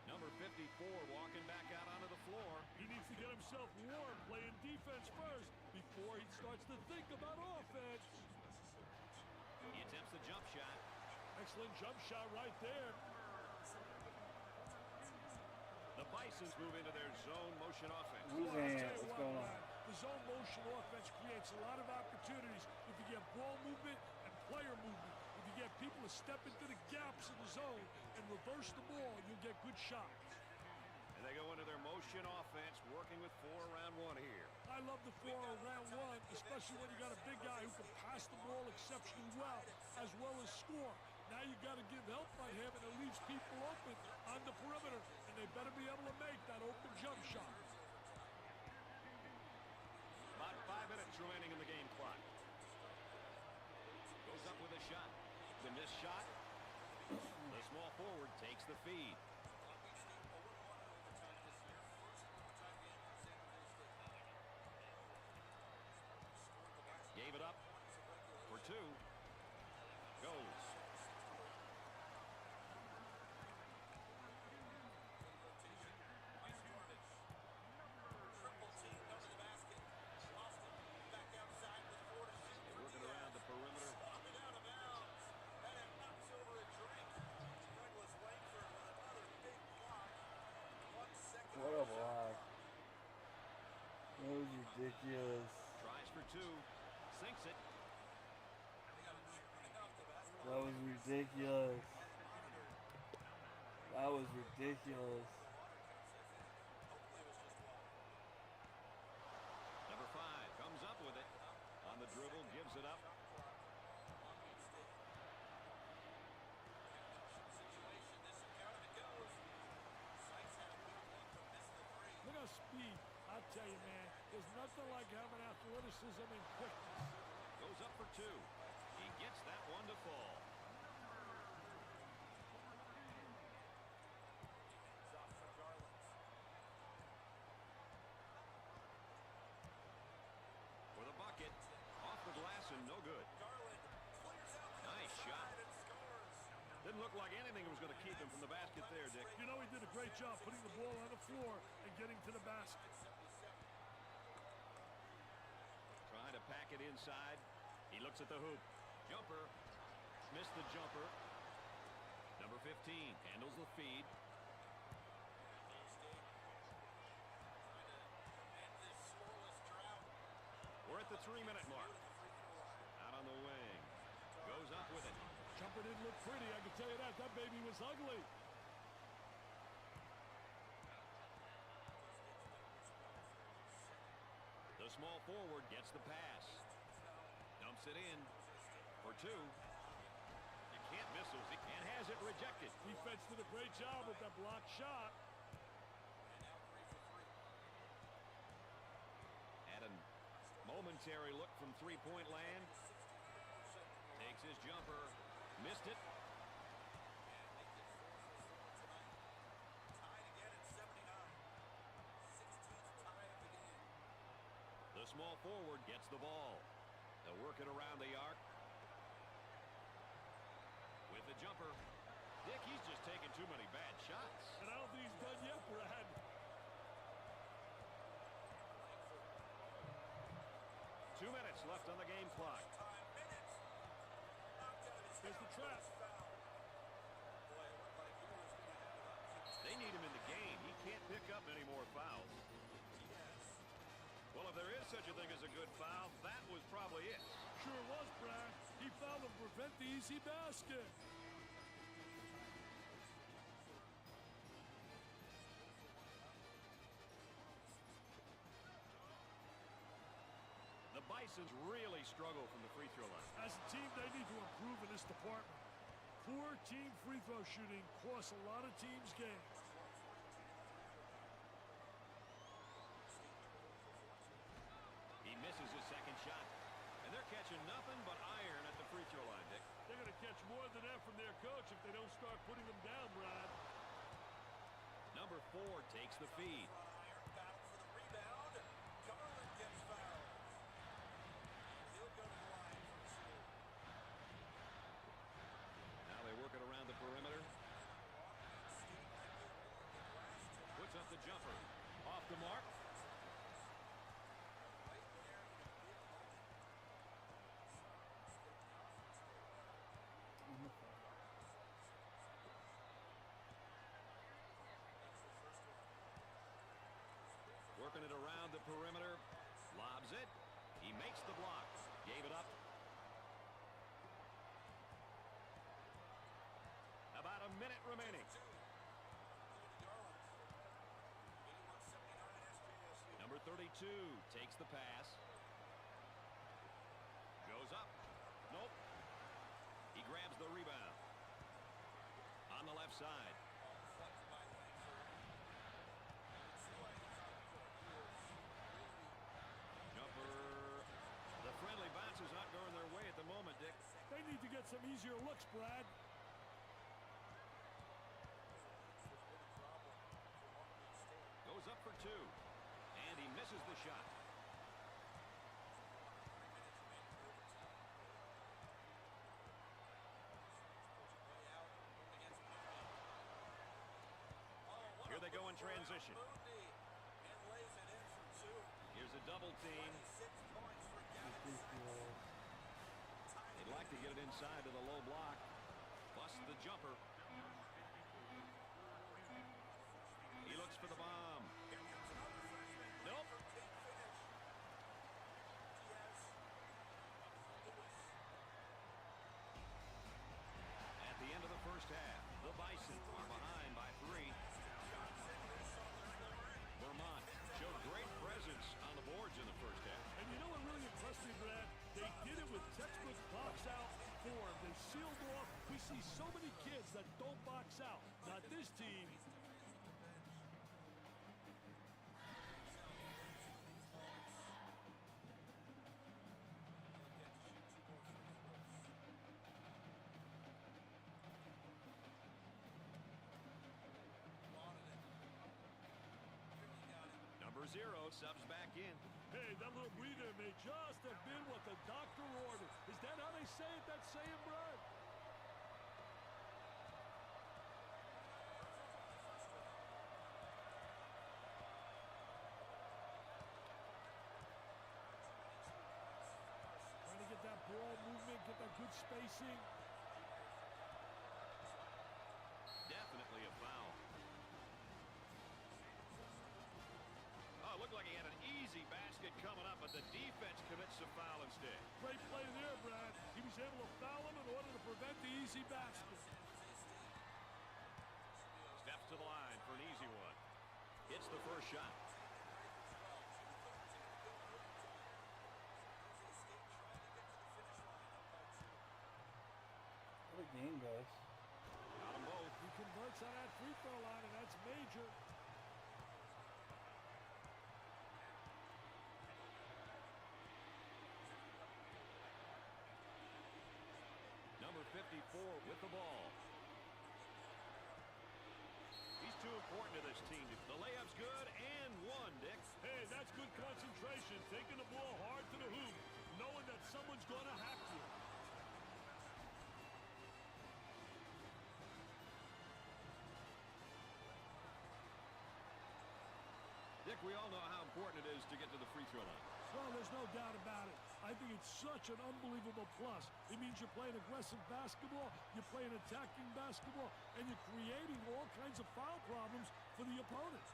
Number 54 walking back out onto the floor.
He needs to get himself warm playing defense first before he starts to think about offense.
He attempts the jump shot.
Excellent jump shot right there.
The Bisons move into their zone motion offense.
What's going on? The zone motion offense creates a lot of opportunities if you get ball movement and player movement. If you get people to step into the gaps in the zone and reverse the ball, you'll get good shots.
And they go into their motion offense, working with 4 around 1 here.
I love the 4 around 1, especially when you got a big guy who can pass the ball exceptionally well as score. Now you got to give help on him, and it leaves people open on the perimeter, and they better be able to make that open jump shot.
About 5 minutes remaining in the game clock. Goes up with a shot. The missed shot. The small forward takes the feed. Gave it up for 2. Goes.
What a block. That was ridiculous.
Tries for 2. Sinks it.
That was ridiculous. That was ridiculous.
Number 5 comes up with it. On the dribble, gives it up.
Look at speed. I'll tell you, man, there's nothing like having athleticism and quickness.
Goes up for 2. He gets that one to fall. For the bucket. Off the glass and no good. Nice shot. Didn't look like anything was going to keep him from the basket there, Dick.
You know, he did a great job putting the ball on the floor and getting to the basket.
Trying to pack it inside. He looks at the hoop. Jumper. Missed the jumper. Number 15 handles the feed. We're at the 3-minute mark. Out on the wing. Goes up with it.
Jumper didn't look pretty, I can tell you that. That baby was ugly.
The small forward gets the pass. Dumps it in for 2. You can't miss those. And has it rejected.
Defense did a great job with that blocked shot.
Had a momentary look from three-point land. Takes his jumper. Missed it. The small forward gets the ball. They'll work it around the arc. With the jumper. Dick, he's just taking too many bad shots.
And I don't think he's done yet, Brad.
2 minutes left on the game clock.
There's the trap.
They need him in the game. He can't pick up any more fouls. Well, if there is such a thing as a good foul, that was probably it.
Sure was, Brad. He fouled to prevent the easy basket.
The Bisons really struggle from the free throw line.
As a team, they need to improve in this department. Poor team free throw shooting costs a lot of teams games.
He misses his second shot. And they're catching nothing but iron at the free throw line, Dick.
They're going to catch more than that from their coach if they don't start putting them down, Brad.
Number 4 takes the feed. Now they work it around the perimeter. Puts up the jumper. Off the mark. Working it around the perimeter. Lobs it. He makes the block. Gave it up. About a minute remaining. Number 32 takes the pass. Goes up. Nope. He grabs the rebound. On the left side. The friendly bounce is not going their way at the moment, Dick.
They need to get some easier looks, Brad.
Goes up for 2. And he misses the shot. Here they go in transition. Here's a double team. They'd like to get it inside to the low block. Busts the jumper. He looks for the bomb. Nope. At the end of the first half, the Bison are behind by 3. Vermont showed great presence on the boards in the first half.
And you know what really impressed me, Brad? They did it with textbook box-out form. They sealed off. We see so many kids that don't box out. Not this team.
Number 0 subs back in.
Hey, that little breather may just have been what the doctor ordered. Is that how they say it, that saying, Brad? that good spacing.
Definitely a foul. Oh, it looked like he had an easy basket coming up, but the defense commits a foul instead.
Great play there, Brad. He was able to foul him in order to prevent the easy basket.
Steps to the line for an easy one. Hits the first shot.
What a game, guys.
Got them both.
He converts on that free throw line, and that's major.
Number 54 with the ball. He's too important to this team. The layup's good and one, Dick.
Hey, that's good concentration. Taking the ball hard to the hoop, knowing that someone's going to hack you.
Dick, we all know how important it is to get to the free throw line.
Well, there's no doubt about it. I think it's such an unbelievable plus. It means you're playing aggressive basketball, you're playing attacking basketball, and you're creating all kinds of foul problems for the opponent.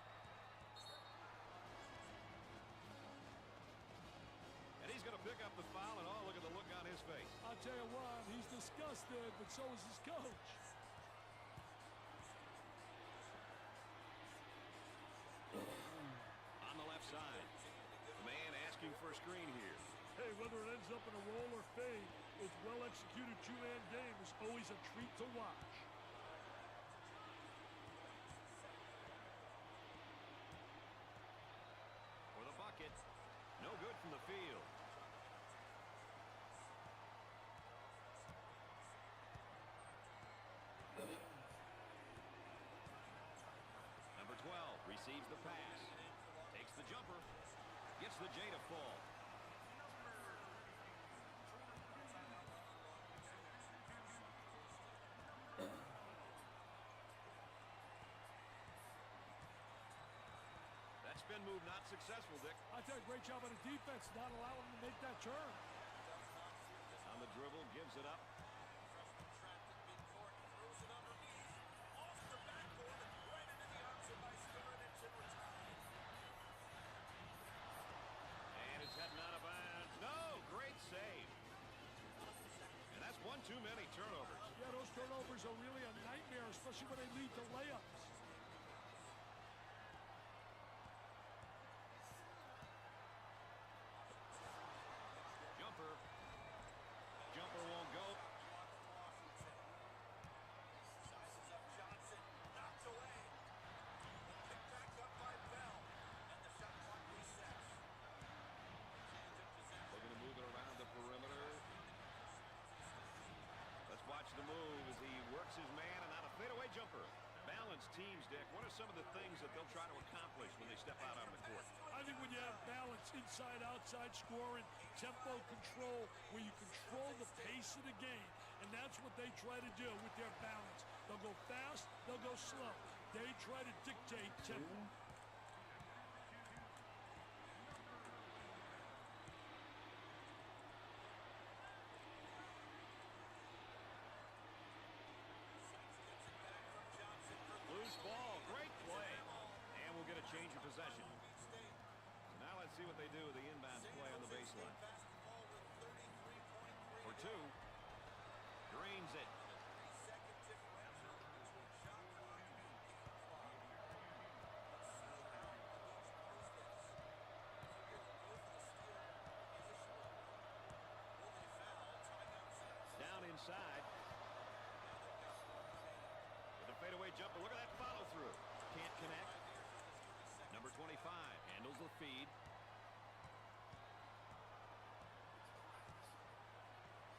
And he's going to pick up the foul, and oh, look at the look on his face.
I'll tell you what, he's disgusted, but so is his coach.
On the left side, the man asking for a screen here.
Hey, whether it ends up in a roll or fade, its well-executed two-man game is always a treat to watch.
For the bucket, no good from the field. Number 12 receives the pass, takes the jumper, gets the J to fall. That spin move not successful, Dick.
I tell you, great job on the defense, not allowing him to make that turn.
On the dribble, gives it up. And it's heading out of bounds. No, great save. And that's one too many turnovers.
Yeah, those turnovers are really a nightmare, especially when they lead to layups.
Jumper. Jumper won't go. Looking to move it around the perimeter. Let's watch the move as he works his man and out a fadeaway jumper. Balanced teams, Dick. What are some of the things that they'll try to accomplish when they step out on the court?
I think when you have balance, inside, outside scoring, tempo control, where you control the pace of the game, and that's what they try to do with their balance. They'll go fast, they'll go slow. They try to dictate tempo.
Loose ball, great play. And we'll get a change of possession. So now let's see what they do with the inbounds play on the baseline. For two. Drains it. Down inside. With a fadeaway jumper. Look at that follow through. Can't connect. Number 25 handles the feed.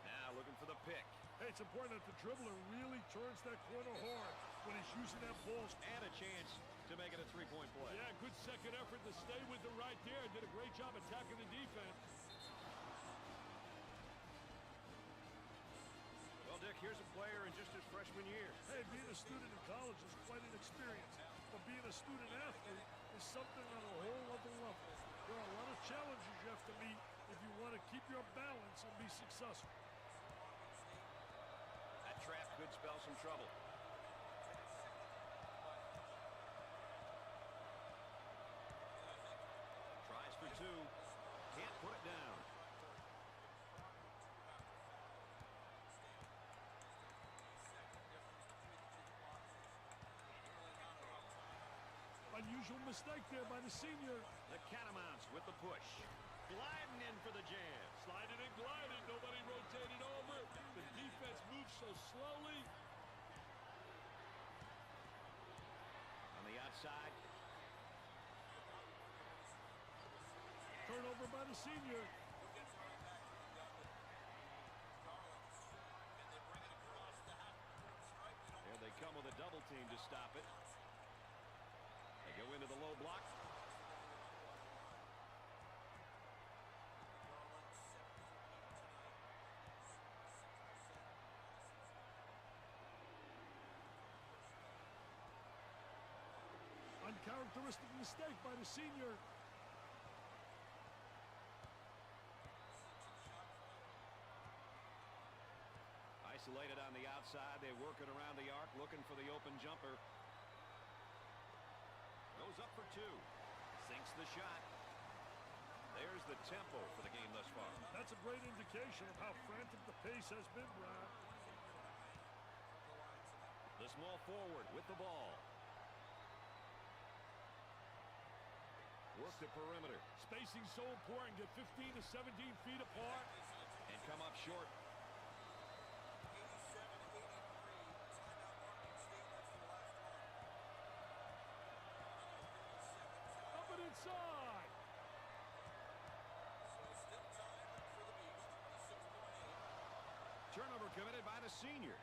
Now looking for the pick.
Hey, it's important that the dribbler really turns that corner hard when he's using that ball.
And a chance to make it a three-point play.
Yeah, good second effort to stay with it right there. Did a great job attacking the defense.
Well, Dick, here's a player in just his freshman year.
Hey, being a student in college is quite an experience. But being a student athlete is something on a whole other level. There are a lot of challenges you have to meet if you want to keep your balance and be successful.
could spell some trouble. Tries for two. Can't put it down.
Unusual mistake there by the senior.
The Catamounts with the push. Gliding in for the jam.
Sliding and gliding. Nobody rotated over. The defense moves so slowly.
On the outside.
Turnover by the senior.
Here they come with a double team to stop it. They go into the low block.
Uncharacteristic mistake by the senior.
Isolated on the outside. They work it around the arc, looking for the open jumper. Goes up for two. Sinks the shot. There's the tempo for the game thus far.
That's a great indication of how frantic the pace has been, Brad.
The small forward with the ball. Work the perimeter.
Spacing so important. Get 15 to 17 feet apart.
And come up short.
Up and inside.
Turnover committed by the senior.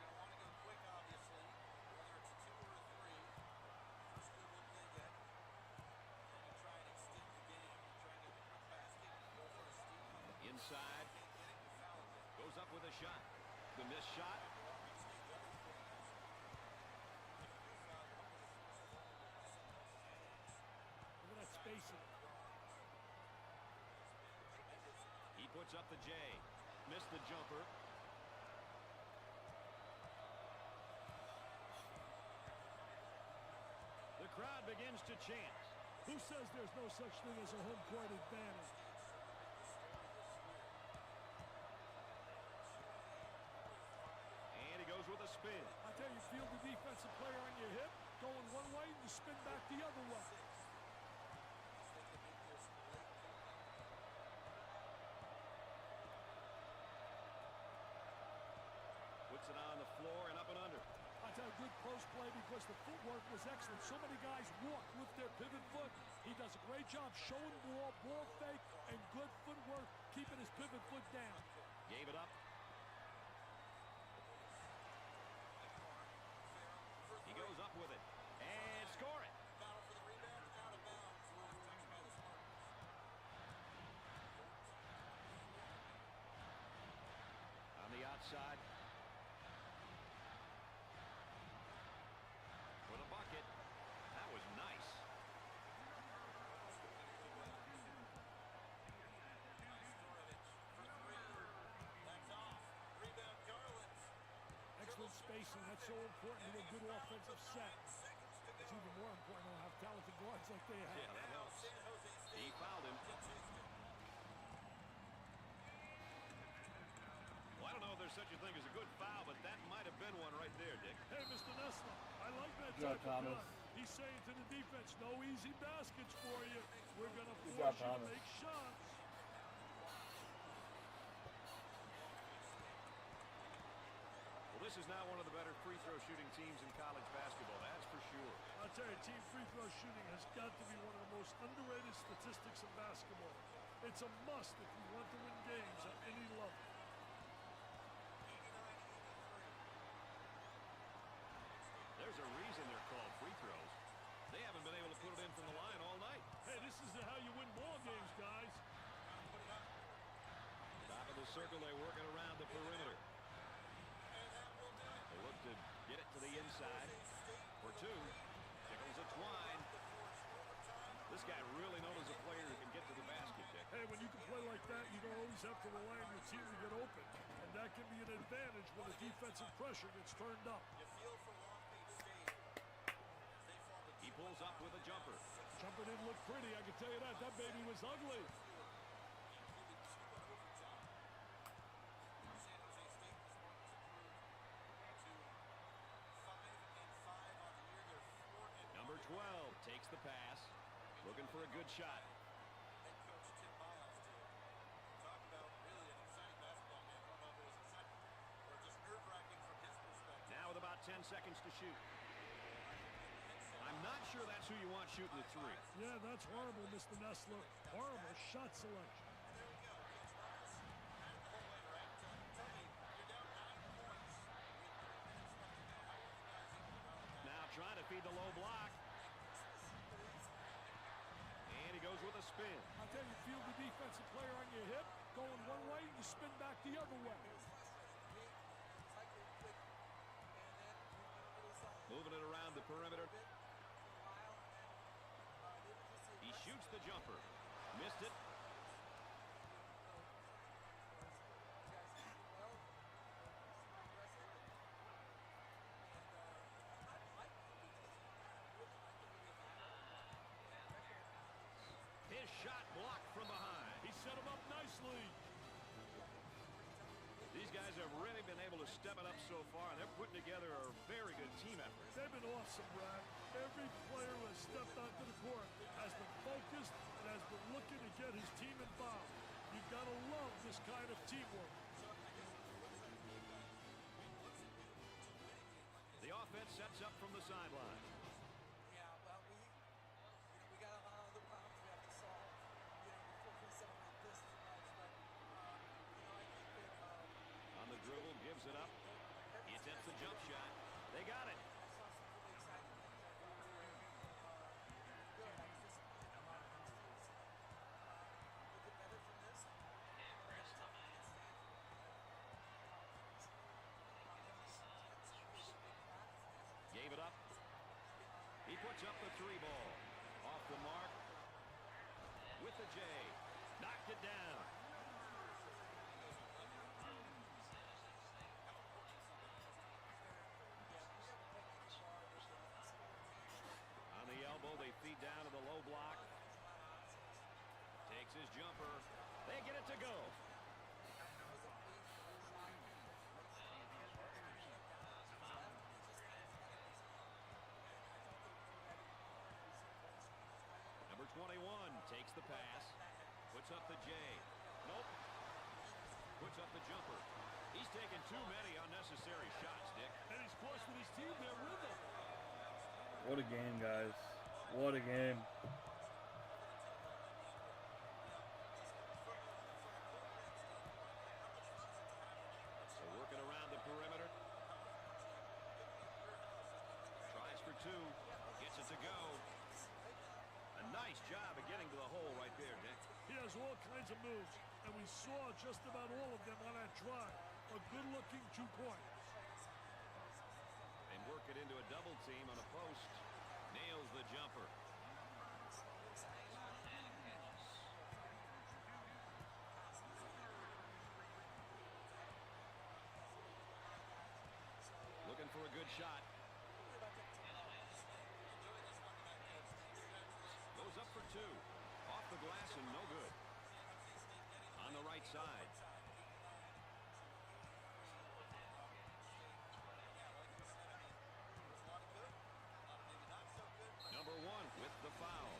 Inside. Goes up with a shot. The missed shot.
Look at that spacing.
He puts up the J. Missed the jumper. The crowd begins to chant.
Who says there's no such thing as a home court advantage?
And he goes with a spin.
I tell you, feel the defensive player on your hip, going one way, you spin back the other way.
Puts it on the floor and up and under.
I tell you, good post play because the footwork was excellent. So many guys walk with their pivot foot. He does a great job showing ball fake, and good footwork, keeping his pivot foot down.
Gave it up. He goes up with it and score it. On the outside. For the bucket. That was nice.
Excellent spacing. That's so important to a good offensive set. It's even more important to have talented guards like they have.
Yeah, that helps. He fouled him. Well, I don't know if there's such a thing as a good foul, but that might have been one right there, Dick.
Hey, Mr. Nessler, I like that
Good
type
job,
of
Thomas.
guy. He's saying to the defense, no easy baskets for you. We're going to
Good
force
job,
you to
Thomas.
make shots.
Well, this is now one of the better free throw shooting teams in college basketball, that's for sure.
I'll tell you, team free throw shooting has got to be one of the most underrated statistics in basketball. It's a must if you want to win games at any level.
There's a reason they're called free throws. They haven't been able to put it in from the line all night.
Hey, this is how you win ball games, guys.
Top of the circle, they're working around the perimeter. They look to get it to the inside for two. Tickles a Twine. This guy really knows a player who can get to the basket, Dick.
Hey, when you can play like that, that, you don't always have to rely on your team to get open. And that can be an advantage when the defensive pressure gets turned up.
You feel for Long Beach State. They fall to
He pulls up with a jumper.
Jumper didn't look pretty, I can tell you that. That baby was ugly.
Number 12 takes the pass. Looking for a good shot.
Head coach Tim Miles to talk about really an exciting basketball game. I don't know if it was exciting or just nerve-wracking from his perspective.
Now with about 10 seconds to shoot. I'm not sure that's who you want shooting the three.
Yeah, that's horrible, Mr. Nessler. Horrible shot selection.
Now trying to feed the low block. And he goes with a spin.
I'll tell you, feel the defensive player on your hip, going one way, you spin back the other way.
Moving it around the perimeter. He shoots the jumper. Missed it. His shot blocked from behind.
He set him up nicely.
These guys have really been able to step it up so far, and they're putting together a very good team effort.
They've been awesome, Brad. Every player who has stepped onto the court has been focused and has been looking to get his team involved. You've got to love this kind of teamwork.
The offense sets up from the sideline.
Yeah, well, we got a lot of other problems we have to solve, before we celebrate this too much. But, I think that,
On the dribble, gives it up. He attempts the jump shot. They got it.
I saw some really exciting things that were good. I was disappointed in a lot of things, too. So, we'll get better from this.
Gave it up. He puts up the three ball. Off the mark. With the J. Knocked it down. On the elbow, they feed down to the low block. Takes his jumper. They get it to go. Number 21 takes the pass. Puts up the J. Nope. Puts up the jumper. He's taken too many unnecessary shots, Dick.
And he's close with his team there with him.
What a game, guys. What a game.
So working around the perimeter. Tries for two. Gets it to go. A nice job of getting to the hole right there, Dick.
He has all kinds of moves, and we saw just about all of them on that drive. A good-looking 2 points.
And work it into a double team on a post. Nails the jumper. Looking for a good shot. Goes up for two. Off the glass and no good. On the right side. Number 1 with the foul.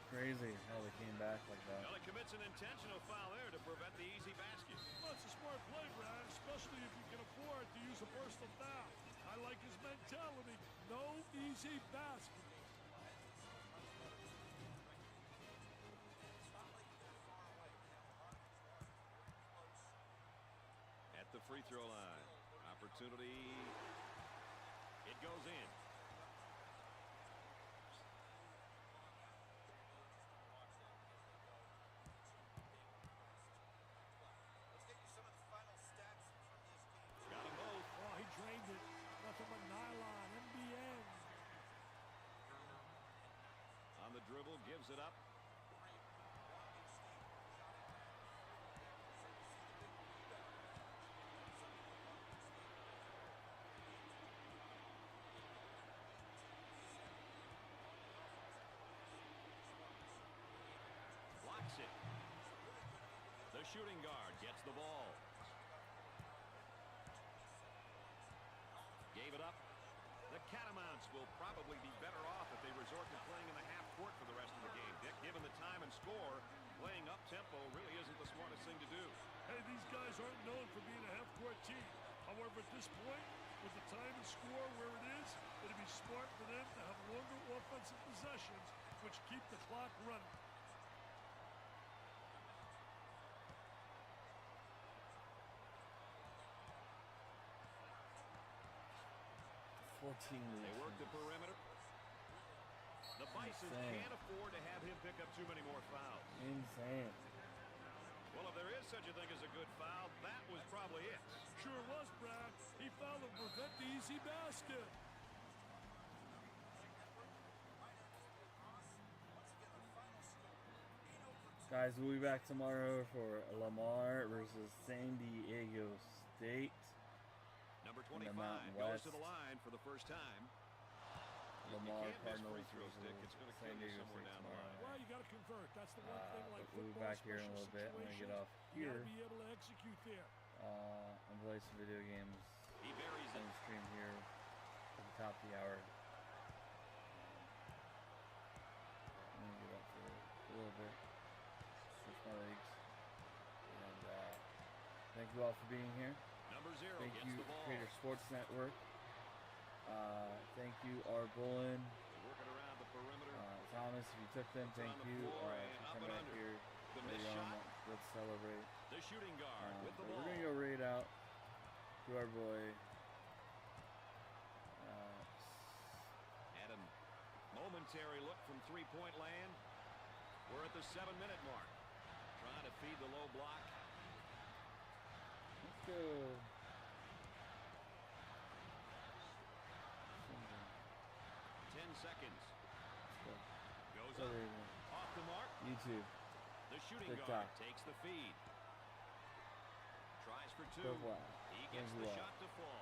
Crazy how they came back like that.
Well, it commits an intentional foul there to prevent the easy basket.
Well, it's a smart play, Brad, especially if you can afford to use a personal foul. I like his mentality. No easy basket.
At the free throw line. Opportunity. It goes in. Got them both.
Oh, he drained it. Nothing but nylon, NBN.
On the dribble, gives it up. shooting guard gets the ball. Gave it up. The Catamounts will probably be better off if they resort to playing in the half court for the rest of the game. Dick, given the time and score, playing up-tempo really isn't the smartest thing to do.
Hey, these guys aren't known for being a half-court team. However, at this point, with the time and score where it is, it'd be smart for them to have longer offensive possessions, which keep the clock running.
They work the perimeter. The Bisons can't afford to have him pick up too many more fouls.
Insane.
Well, if there is such a thing as a good foul, that was probably it.
Sure was, Brad. He fouled to prevent the easy basket.
Guys, we'll be back tomorrow for Lamar versus San Diego State.
Number
in the
25
Mountain
goes
West.
to the line for the first time.
Lamar
you can't miss
Cardinals
free throws,
versus
Dick. It's going to
San
kill you
Diego
somewhere
State
down the
tomorrow.
line.
Well, you got to convert. That's the one thing like
We'll be
football,
back here in a
special
little bit. I'm gonna get
situations,
off
you got
here.
to be able to execute there.
And play some video games.
He buries it.
Stream here at the top of the hour. I'm gonna get up for a little bit. Switch my legs. And thank you all for being here.
Number 0
Thank
gets
you,
the ball.
Creator Sports Network. Thank you, R. Bullen.
Working around the perimeter.
Thomas, if you took them, thank
on the
you.
floor
For
and up
coming
and
back
under.
here.
The
Later
missed
on,
shot.
let's celebrate.
The shooting guard with the
But
ball.
we're gonna go raid out to our boy.
Had a momentary look from three-point land. We're at the 7-minute mark. Trying to feed the low block.
Let's go.
10 seconds. Goes
Go
up.
Raven.
Off the mark.
YouTube.
The shooting
TikTok.
guard takes the feed. Tries for two.
Go fly.
He
Thank
gets
you
the
all.
shot to fall.